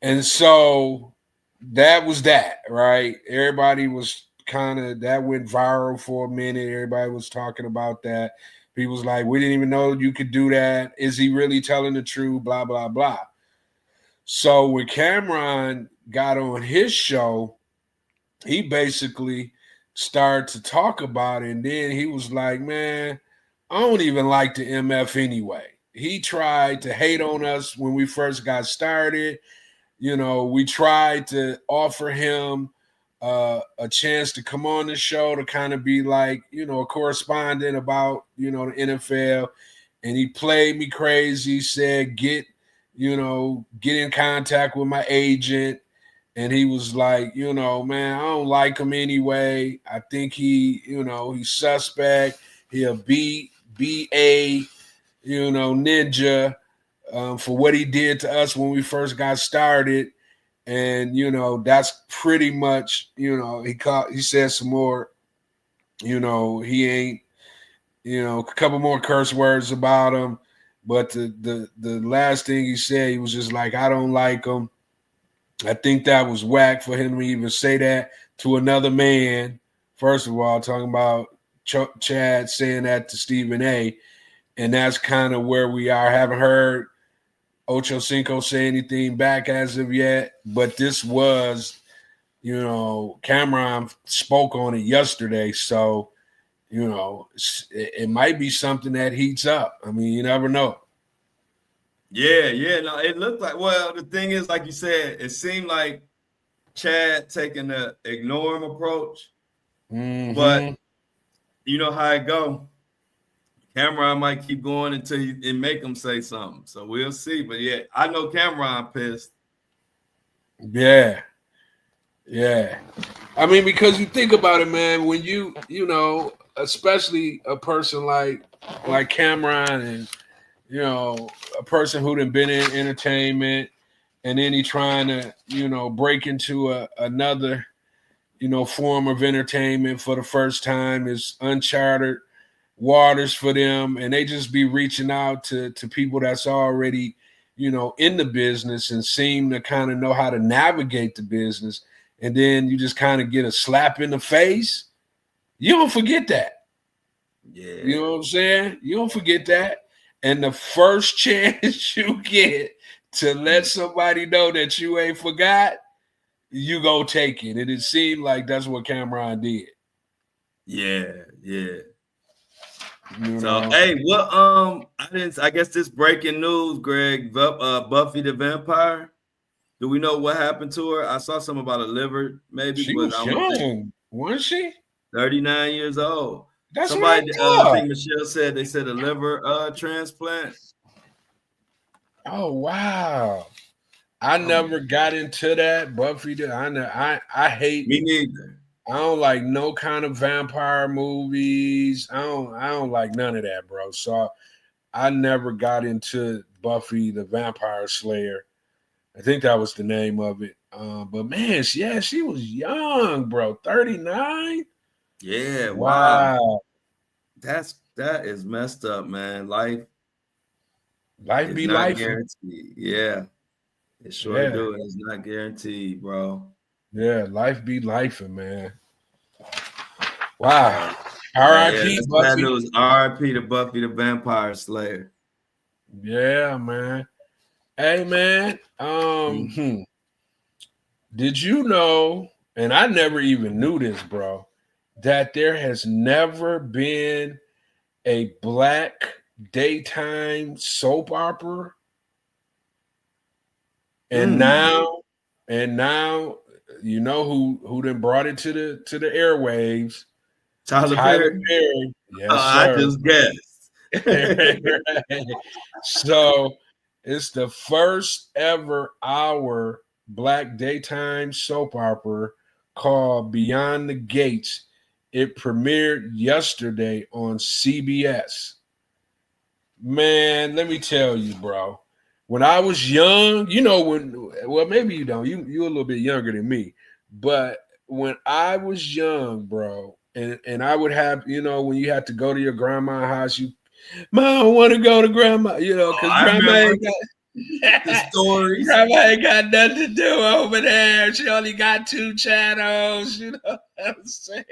and so that was that, right? Everybody was that went viral for a minute. Everybody was talking about that. People was like, we didn't even know you could do that. Is he really telling the truth? Blah, blah, blah. So when Cameron got on his show, he basically started to talk about it. And then he was like, man, I don't even like the MF anyway. He tried to hate on us when we first got started. You know, we tried to offer him a chance to come on the show to kind of be like, you know, a correspondent about, you know, the NFL. And he played me crazy, said, get in contact with my agent. And he was like, you know, man, I don't like him anyway. I think he, you know, he's suspect. He'll B.A., you know, ninja for what he did to us when we first got started. And, you know, that's pretty much, you know, he said some more, you know, he ain't, you know, a couple more curse words about him. But the last thing he said, he was just like, I don't like him. I think that was whack for him to even say that to another man. First of all, talking about Chad saying that to Stephen A. And that's kind of where we are. Haven't heard Ochocinco say anything back as of yet. But this was, you know, Cameron spoke on it yesterday. So, you know, it might be something that heats up. I mean, you never know. Yeah. No, it looked like, well, the thing is, like you said, it seemed like Chad taking the ignore him approach. Mm-hmm. But you know how it go. Cameron might keep going until it make him say something. So we'll see. But yeah, I know Cameron pissed. Yeah. I mean, because you think about it, man, when you know, especially a person like Cameron and, you know, a person who done been in entertainment and then he trying to, you know, break into another, you know, form of entertainment for the first time is uncharted waters for them. And they just be reaching out to people that's already, you know, in the business and seem to kind of know how to navigate the business. And then you just kind of get a slap in the face. You don't forget that. Yeah. You know what I'm saying? You don't forget that. And the first chance you get to let somebody know that you ain't forgot, you go take it. And it seemed like that's what Cameron did. Yeah. You so know? Hey, what I guess this breaking news, Greg, Buffy the Vampire. Do we know what happened to her? I saw something about a liver, maybe. She was young, wasn't she? 39 years old. That's somebody. What I think Michelle said they said a liver transplant. Oh wow! I never got into that Buffy. I hate. Me neither. I don't like no kind of vampire movies. I don't like none of that, bro. So I never got into Buffy the Vampire Slayer. I think that was the name of it. But man, she was young, bro. 39. Yeah, wow. Wow. That is messed up, man. Life Life is be not life. guaranteed. Yeah, it sure Yeah. do. It's not guaranteed, bro. Yeah. Life be life, man. Wow. Yeah, R.I.P. that's bad Buffy. news. R.I.P. to Buffy the Vampire Slayer. Yeah, man. Hey, man. Did you know, and I never even knew this, bro, that there has never been a black daytime soap opera? And now, you know who then brought it to the airwaves? Tyler Tyler Perry. Perry. Yes, I sir. just guessed. So it's the first ever hour black daytime soap opera called Beyond the Gates. It premiered yesterday on CBS. Man, let me tell you, bro. When I was young, maybe you don't. You a little bit younger than me. But when I was young, bro, and I would have, when you had to go to your grandma's house, Mom, I want to go to grandma, because I grandma remember ain't the got stories. grandma ain't got nothing to do over there. She only got 2 channels, you know what I'm saying?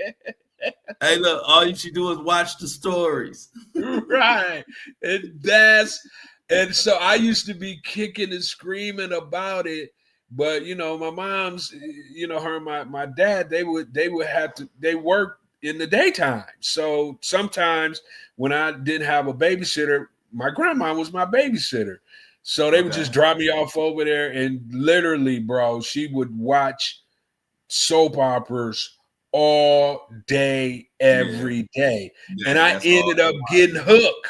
Hey, look, all you should do is watch the stories. Right. And so I used to be kicking and screaming about it. But my mom's, her and my dad, they would they worked in the daytime. So sometimes when I didn't have a babysitter, my grandma was my babysitter. So they would just drop me off over there, and literally, bro, she would watch soap operas all day, every day. Yeah, And I ended up getting hooked.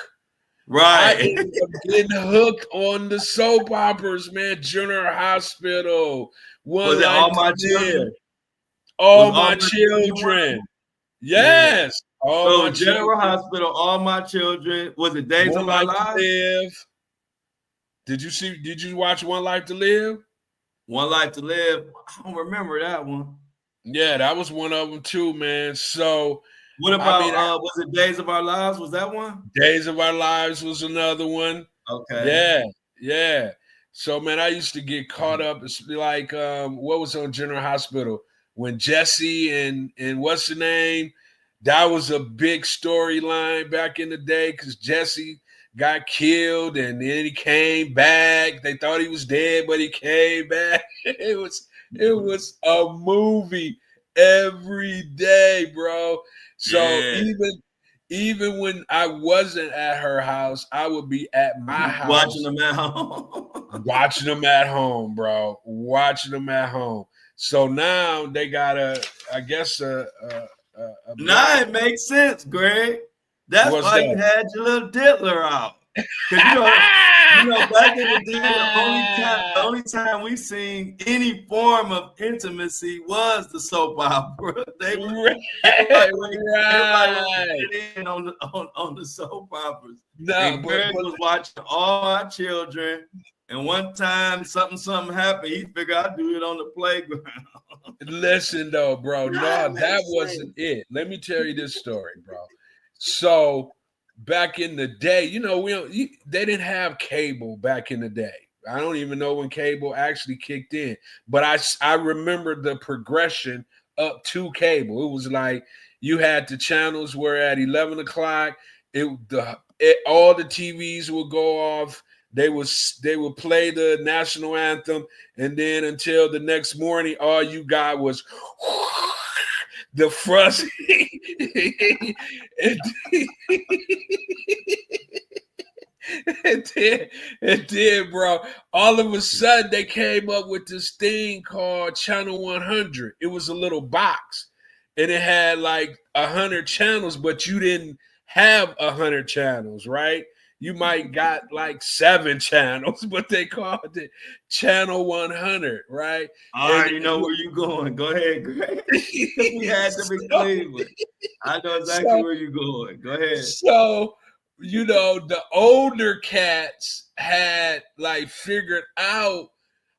I right. ended up getting hooked on the soap operas, man. General Hospital, Was One it Life All to My Live, Children? Was All All My My Children one? Children. Yeah. Yes, All My So Children, General Hospital, All My Children. Was it Days One of Our Life to Lives? Live. Did you watch One Life to Live? One Life to Live. I don't remember that one. Yeah, that was one of them too, man. So What I about mean, was it Days of Our Lives? Was that one? Days of Our Lives was another one. Okay. Yeah, yeah. So man, I used to get caught up. It's like what was on General Hospital when Jesse and what's the name? That was a big storyline back in the day because Jesse got killed and then he came back. They thought he was dead, but he came back. It was a movie every day, bro. So Yeah. even when I wasn't at her house, I would be at my Watching house them at home. watching them at home, bro. Watching them at home. So now they got I guess a Nah, black. it makes sense, Greg. That's What's why you that? had your little diddler out. Because back in the day, the only time we seen any form of intimacy was the soap opera. Everybody Right. get in on the soap operas. No, And but Greg was watching All My Children. And one time something happened, he figured I'd do it on the playground. listen though, bro. No, Nah, it that makes wasn't sense. it. Let me tell you this story, bro. So back in the day, they didn't have cable back in the day. I don't even know when cable actually kicked in, but I remember the progression up to cable. It was like you had the channels where at 11 o'clock, all the TVs would go off. They would play the national anthem, and then until the next morning, all you got was the front. And then, bro, all of a sudden they came up with this thing called Channel 100. It was a little box, and it had like 100 channels, but you didn't have 100 channels, right? you might got like 7 channels, but they called it Channel 100, right? I already know where you're going. Go ahead, Greg. We had them in Cleveland. I know exactly where you're going. Go ahead. So, the older cats had like figured out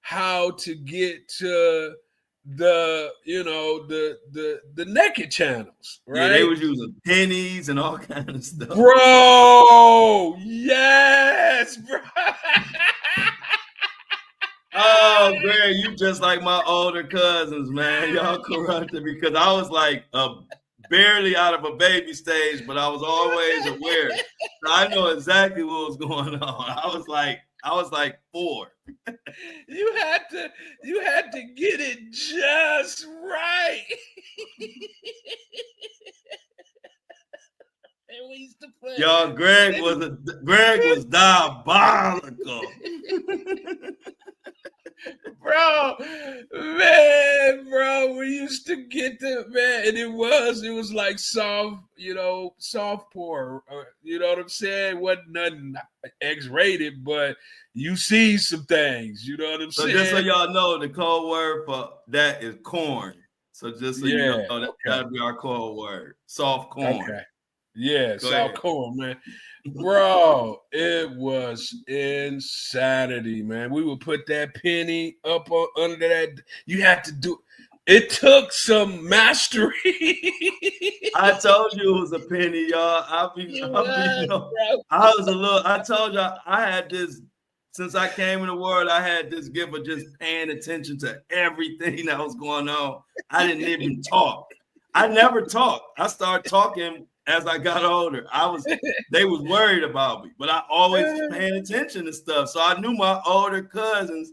how to get to the naked channels, right? Yeah, they was using pennies and all kind of stuff. Bro, yes, bro. Oh, Greg, you just like my older cousins, man. Y'all corrupted because I was like barely out of a baby stage, but I was always aware. So I know exactly what was going on. I was like 4. You had to get it just right. And we used to play. Y'all, Greg was diabolical. Bro, we used to get the man, and it was like soft pour. You know what I'm saying? Wasn't nothing X-rated, but you see some things. You know what I'm saying? So just so y'all know, the code word for that is corn. So just so you know, that'll be our code word. Soft corn. Okay. Yeah, soft corn, man. Bro, it was insanity, man. We would put that penny up under that. You had to do it. Took some mastery. I told you it was a penny, y'all. I told y'all I had this since I came in the world. I had this gift of just paying attention to everything that was going on. I didn't even talk. I never talked. I started talking as I got older. They was worried about me, but I always paying attention to stuff. So I knew my older cousins,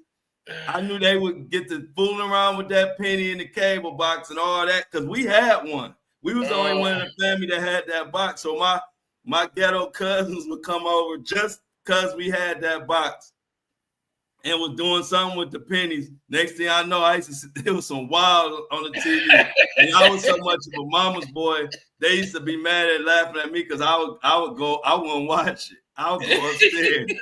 I knew they would get to fooling around with that penny in the cable box and all that, because we had one. We was the only one in the family that had that box. So my ghetto cousins would come over just because we had that box and was doing something with the pennies. Next thing I know, it was some wild on the TV. And I was so much of a mama's boy. They used to be mad at laughing at me because I wouldn't watch it. I would go upstairs.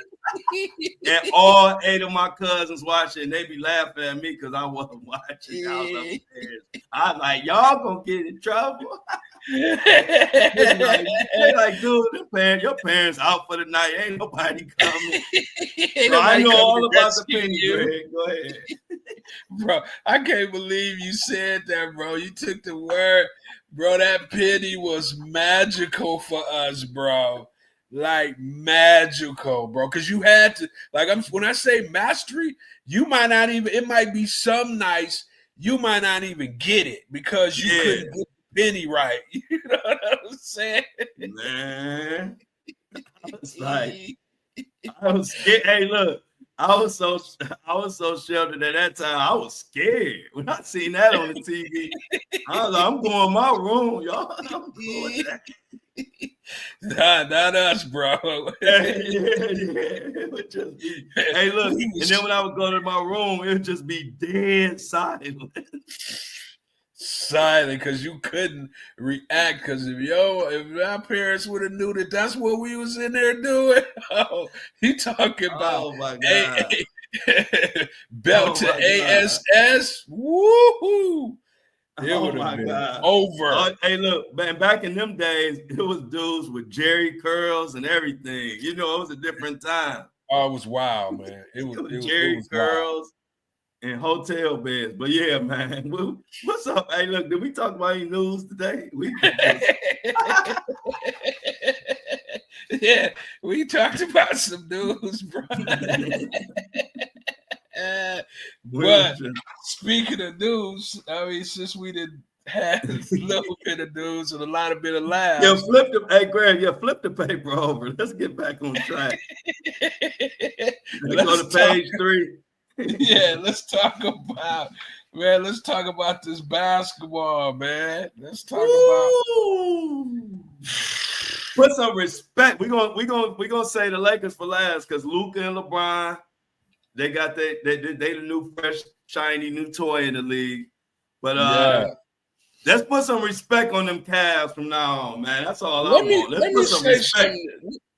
And all 8 of my cousins watch it, and they be laughing at me because I wasn't watching. I was upstairs. I was like, y'all gonna get in trouble. They like, dude, your parents out for the night. Ain't nobody coming. So I know all about the penny. Go ahead. Bro, I can't believe you said that, bro. You took the word. Bro, that penny was magical for us, bro. Like magical, bro. Because you had to, when I say mastery, you might not even, it might be some nights you might not even get it because you couldn't get the penny right. You know what I'm saying? Man. I was scared. Hey, look. I was so sheltered at that time. I was scared when I seen that on the TV. I was like, I'm going my room, y'all. I'm going not us, bro. It would just be, hey, look, and then when I would go to my room, it would just be dead silent. Silent, because you couldn't react. Because if our parents would have knew that that's what we was in there doing, you talking about? Oh my God. Belt to ASS, woohoo! It would have been over. Hey, look, man, back in them days, it was dudes with Jerry curls and everything. It was a different time. Oh, it was wild, man. It was Jerry curls. Wild. And hotel beds. But yeah, man. What's up? Hey, look, did we talk about any news today? Yeah, we talked about some news, bro. But speaking of news, I mean, since we didn't have a little bit of news and a lot of bit of laughs. Hey, Greg, flip the paper over. Let's get back on track. Let's go to page 3. Yeah, let's talk about this basketball, man. Let's talk about put some respect. We're gonna say the Lakers for last because Luka and LeBron, they got they the new fresh shiny new toy in the league. But let's put some respect on them Cavs from now on, man. That's all I want. Let's put some respect.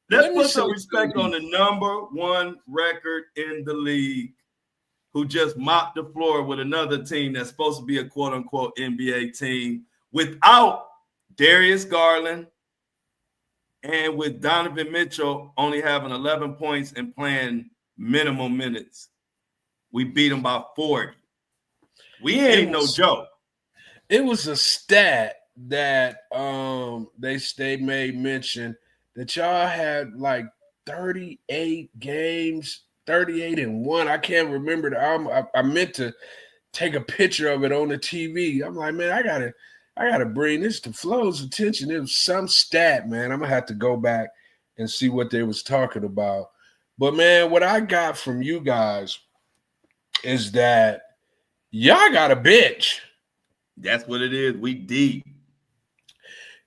Let's put some respect on the #1 record in the league, who just mopped the floor with another team that's supposed to be a quote-unquote NBA team without Darius Garland and with Donovan Mitchell only having 11 points and playing minimum minutes. We beat them by 40. We ain't no joke. It was a stat that they made mention that y'all had like 38 games, 38-1. I can't remember. I meant to take a picture of it on the TV. I'm like, man, I gotta bring this to Flo's attention. It was some stat, man. I'm gonna have to go back and see what they was talking about. But man, what I got from you guys is that y'all got a bench. That's what it is. We deep.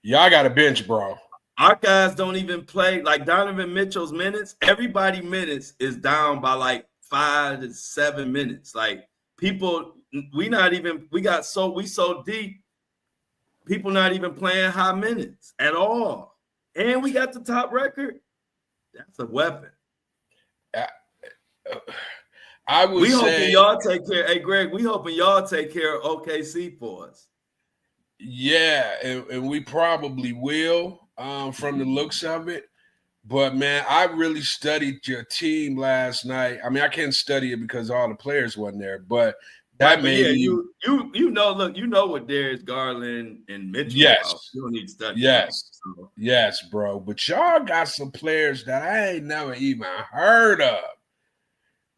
Y'all got a bench, bro. Our guys don't even play like Donovan Mitchell's minutes. Everybody minutes is down by like 5 to 7 minutes. Like people, we so deep. People not even playing high minutes at all. And we got the top record. That's a weapon. We hoping y'all take care. Hey, Greg, we hoping y'all take care of OKC for us. Yeah, and we probably will from the looks of it. But, man, I really studied your team last night. I mean, I can't study it because all the players wasn't there, but that made me. You know, look, you know what Darius Garland and Mitchell yes. You don't need to study. Yes. So. Yes, bro. But y'all got some players that I ain't never even heard of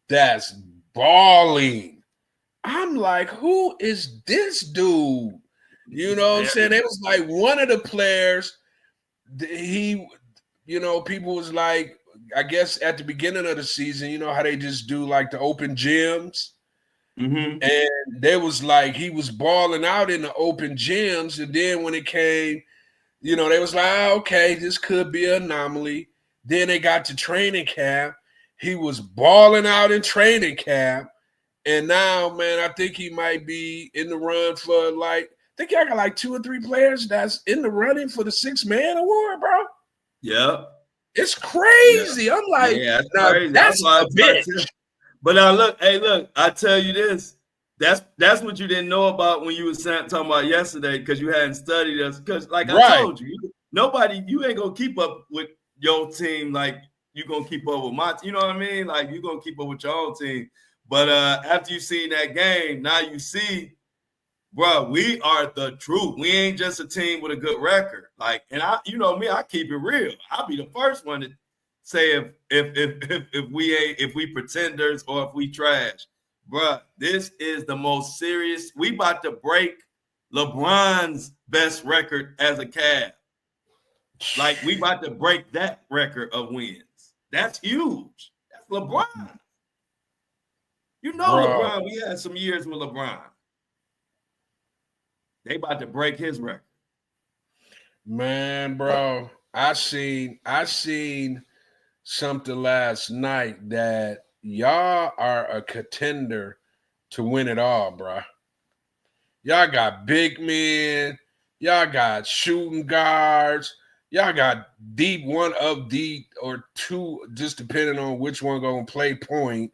that's balling. I'm like, who is this dude? You know what I'm saying? It was like one of the players, people was like, I guess at the beginning of the season, you know how they just do like the open gyms? Mm-hmm. And they was like, he was balling out in the open gyms. And then when it came, they was like, okay, this could be an anomaly. Then they got to training camp. He was balling out in training camp. And now, man, I think he might be in the run for I think y'all got like 2 or 3 players that's in the running for the 6-man award, bro. Yeah. It's crazy. Yeah. I'm like, yeah, that's a bitch. But now look, I tell you this. That's what you didn't know about when you was talking about yesterday because you hadn't studied us. Because I told you, you ain't gonna keep up with your team like you gonna keep up with my team. You know what I mean? Like you gonna keep up with your own team. But after you seen that game, now you see, bro, we are the truth. We ain't just a team with a good record. Like, and you know me, I keep it real. I'll be the first one to say if we pretenders or if we trash. Bro, this is the most serious. We about to break LeBron's best record as a Cavs. Like, we about to break that record of wins. That's huge. That's LeBron. You know, bro. LeBron, we had some years with LeBron. They about to break his record. Man, bro, I seen something last night that y'all are a contender to win it all, bro. Y'all got big men. Y'all got shooting guards. Y'all got one of the or two, just depending on which one gonna play point.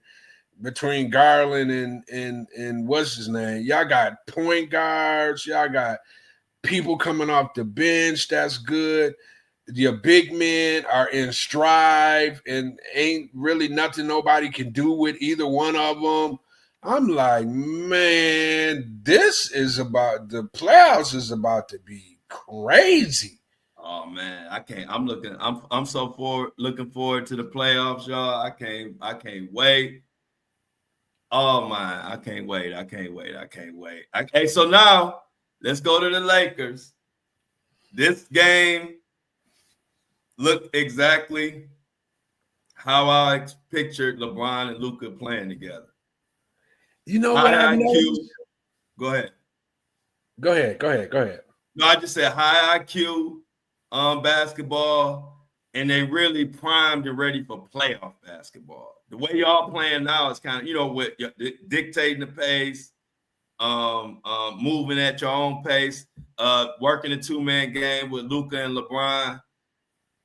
Between Garland and what's his name, y'all got point guards, y'all got people coming off the bench. That's good. Your big men are in strive and ain't really nothing nobody can do with either one of them. I'm like, man, the playoffs is about to be crazy. Oh man, I can't. I'm looking forward to the playoffs, y'all. I can't wait. Oh man, I can't wait. Okay, so now let's go to the Lakers. This game looked exactly how I pictured LeBron and Luka playing together. You know what I noticed? Go ahead. Go ahead. No, I just said high IQ basketball, and they really primed and ready for playoff basketball. The way y'all playing now is kind of, with dictating the pace, moving at your own pace, working a 2-man game with Luka and LeBron.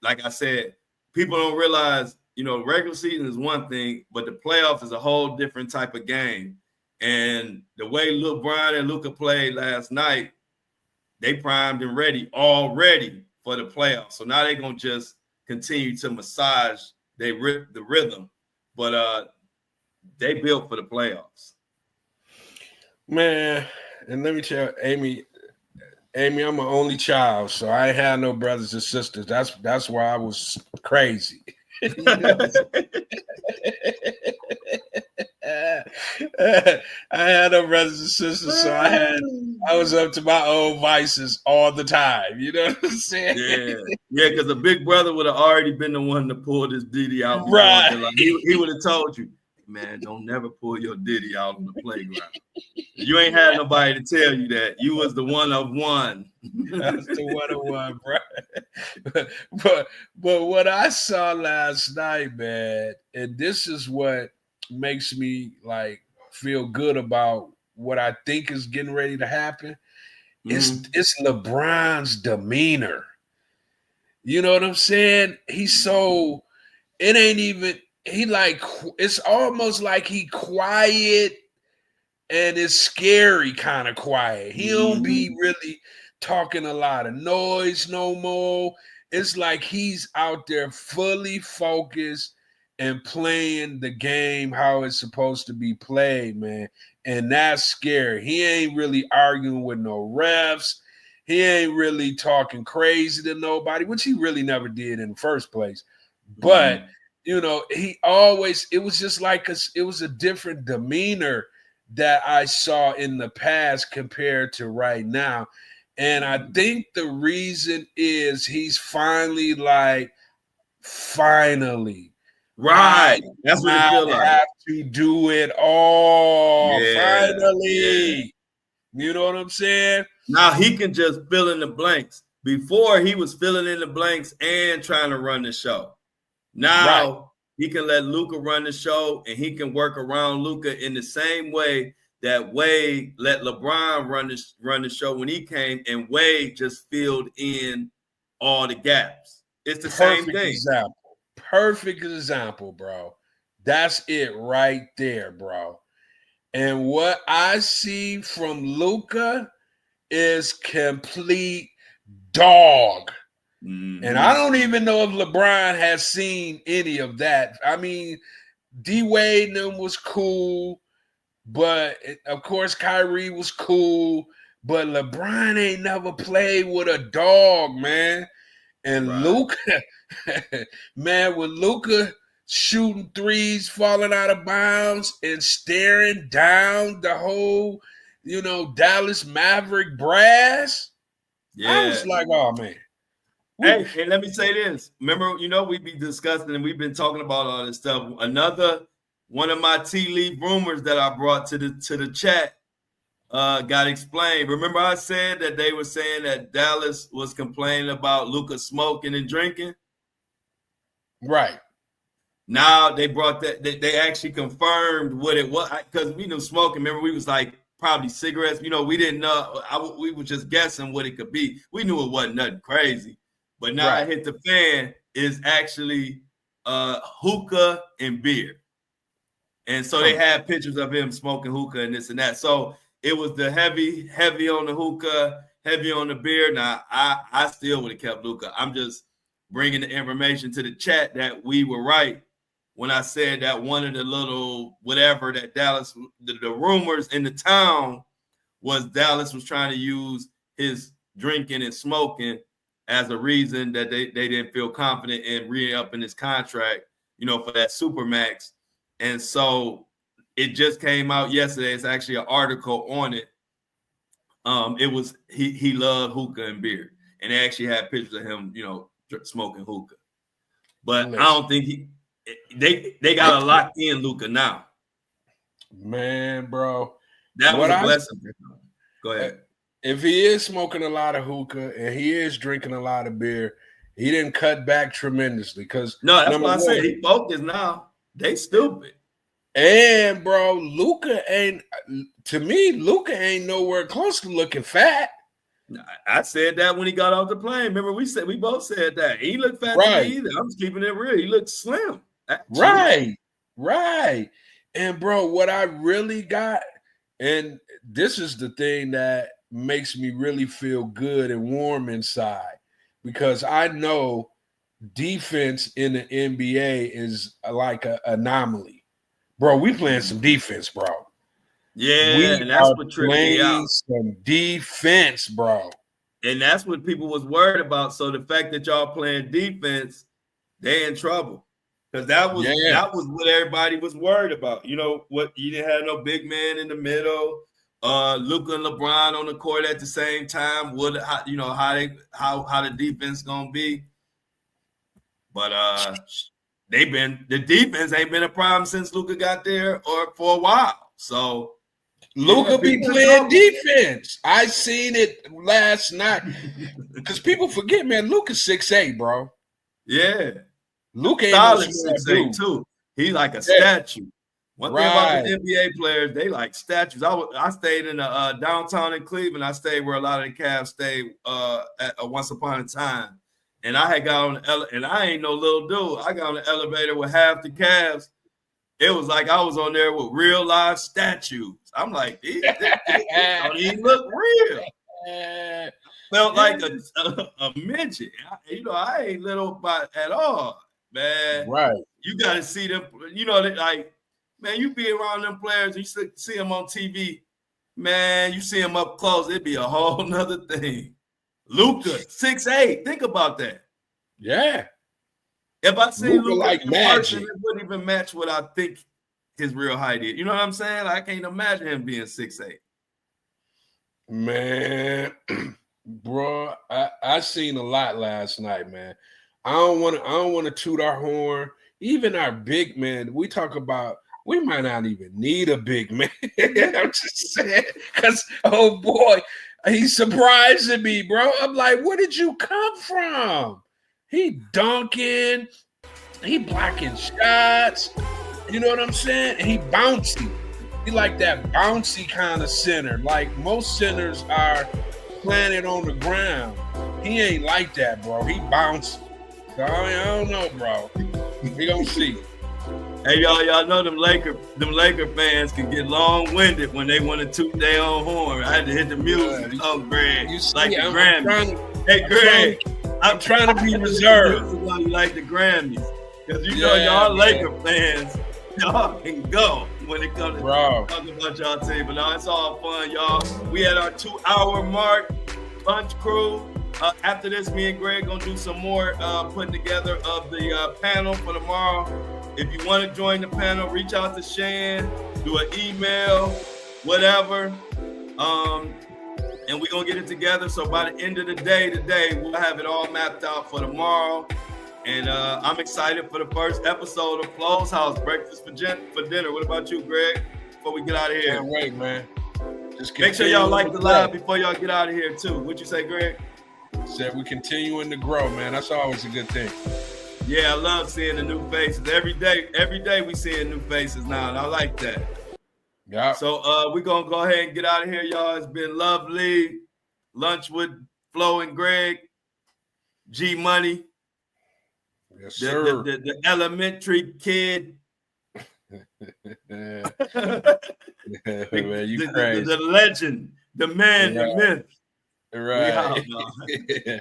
Like I said, people don't realize, regular season is one thing, but the playoffs is a whole different type of game. And the way LeBron and Luka played last night, they primed and ready already for the playoffs. So now they're going to just continue to massage the rhythm. But they built for the playoffs. Man, and let me tell you, Amy, I'm an only child, so I ain't had no brothers and sisters. That's why I was crazy. I had no brothers and sisters, so I was up to my own vices all the time. You know what I'm saying? Yeah, because the big brother would have already been the one to pull this Diddy out. Right. Like, he would have told you, man, don't never pull your Diddy out on the playground. You ain't had nobody to tell you that. You was the one of one. That's the one of one, bro. But what I saw last night, man, and this is what makes me like feel good about what I think is getting ready to happen. It's LeBron's demeanor. You know what I'm saying? He's so, it ain't even, it's almost like he quiet and it's scary kind of quiet. He don't be really talking a lot of noise no more. It's like he's out there fully focused and playing the game how it's supposed to be played, man. And that's scary. He ain't really arguing with no refs. He ain't really talking crazy to nobody, which he really never did in the first place. But, he always, it was just like it was a different demeanor that I saw in the past compared to right now. And I think the reason is he's finally right. That's what it feels like. Have to do it all. Yeah. Finally. Yeah. You know what I'm saying? Now he can just fill in the blanks. Before he was filling in the blanks and trying to run the show. Now he can let Luka run the show, and he can work around Luka in the same way that Wade let LeBron run the show when he came, and Wade just filled in all the gaps. It's the same thing. Perfect example, bro. That's it right there, bro. And what I see from Luka is complete dog. And I don't even know if LeBron has seen any of that. I mean, D-Wade and them was cool, but of course Kyrie was cool, but LeBron ain't never played with a dog, man. And Luka, man, when Luka shooting threes, falling out of bounds, and staring down the whole, Dallas Maverick brass, I was like, oh, man. Hey, and let me say this. Remember, we be discussing and we've been talking about all this stuff. Another one of my tea leaf rumors that I brought to the chat got explained. Remember I said that they were saying that Dallas was complaining about Luka smoking and drinking? Right. Now they brought that, they actually confirmed what it was, because we knew smoking. Remember, we was like, probably cigarettes. We didn't know. We were just guessing what it could be. We knew it wasn't nothing crazy. But now I hit the fan is actually hookah and beer. And so they had pictures of him smoking hookah and this and that. So it was the heavy on the hookah, heavy on the beer. Now, I still would have kept Luka. I'm just bringing the information to the chat that we were right when I said that one of the little whatever that Dallas, the rumors in the town was Dallas was trying to use his drinking and smoking as a reason that they didn't feel confident in re-upping his contract, for that Supermax. And so it just came out yesterday. It's actually an article on it. It was he loved hookah and beer, and they actually had pictures of him, smoking hookah. But I don't think they got a locked in Luka now. Man, bro, that was a blessing. Go ahead. If he is smoking a lot of hookah and he is drinking a lot of beer, he didn't cut back tremendously. Because that's what I said. He focused now. They stupid. And bro, Luka ain't nowhere close to looking fat. I said that when he got off the plane. Remember, we both said that. He looked fat to me either. I'm just keeping it real. He looked slim. Right. And bro, what I really got, and this is the thing that makes me really feel good and warm inside, because I know defense in the NBA is like an anomaly. Bro, we playing some defense, bro. Yeah, and that's what tripped me out. Some defense, bro. And that's what people was worried about. So the fact that y'all playing defense, they in trouble. Because that was what everybody was worried about. You know what? You didn't have no big man in the middle. Luka and LeBron on the court at the same time. How the defense gonna be? But the defense ain't been a problem since Luka got there or for a while. So Luka be playing defense. I seen it last night. Because people forget, man, Luka's 6'8", bro. Yeah. Luka ain't solid 6'8" too. He's like a statue. One thing about the NBA players, they like statues. I stayed in the downtown in Cleveland. I stayed where a lot of the Cavs stayed once upon a time. And I had got on and I ain't no little dude. I got on the elevator with half the Cavs. It was like I was on there with real live statues. I'm like, these don't even look real. Felt like a midget. I ain't little at all, man. Right. You got to see them. Like, man, you be around them players. You see them on TV. Man, you see them up close. It'd be a whole nother thing. Luka, 6'8". Think about that. Yeah. If I see Luka like magic, it wouldn't even match what I think his real height is. You know what I'm saying? I can't imagine him being 6'8". Man, bro, I seen a lot last night, man. I don't want to toot our horn. Even our big man, we talk about, we might not even need a big man. I'm just saying, because, oh boy, he's surprising me, bro. I'm like, where did you come from? He dunking, he blocking shots. You know what I'm saying? And he bouncy. He like that bouncy kind of center. Like most centers are planted on the ground. He ain't like that, bro. He bouncy. So I don't know, bro. We gonna see. Hey, y'all know them Laker fans can get long-winded when they want to toot their own horn. I had to hit the music. Oh, Greg, like the Grammys. Hey, Greg, I'm trying to be reserved. Like the Grammys, because y'all Laker fans, y'all can go when it comes to talking about y'all team. But no, it's all fun, y'all. We had our 2-hour mark. Punch crew. After this, me and Greg gonna do some more putting together of the panel for tomorrow. If you want to join the panel, reach out to Shan, do an email, whatever, and we're gonna get it together. So by the end of the day today, we'll have it all mapped out for tomorrow. And I'm excited for the first episode of Flo's House, Breakfast for Dinner. What about you, Greg? Before we get out of here, can't wait, man. Just make sure y'all like the live before y'all get out of here too. What'd you say, Greg? Said we continuing to grow, man. That's always a good thing. Yeah, I love seeing the new faces. Every day we seeing new faces now, and I like that. Yeah. So we're gonna go ahead and get out of here, y'all. It's been lovely. Lunch with Flo and Greg. G Money. Yes, sir. The elementary kid. Man, you crazy. The legend, the man, the myth. Right.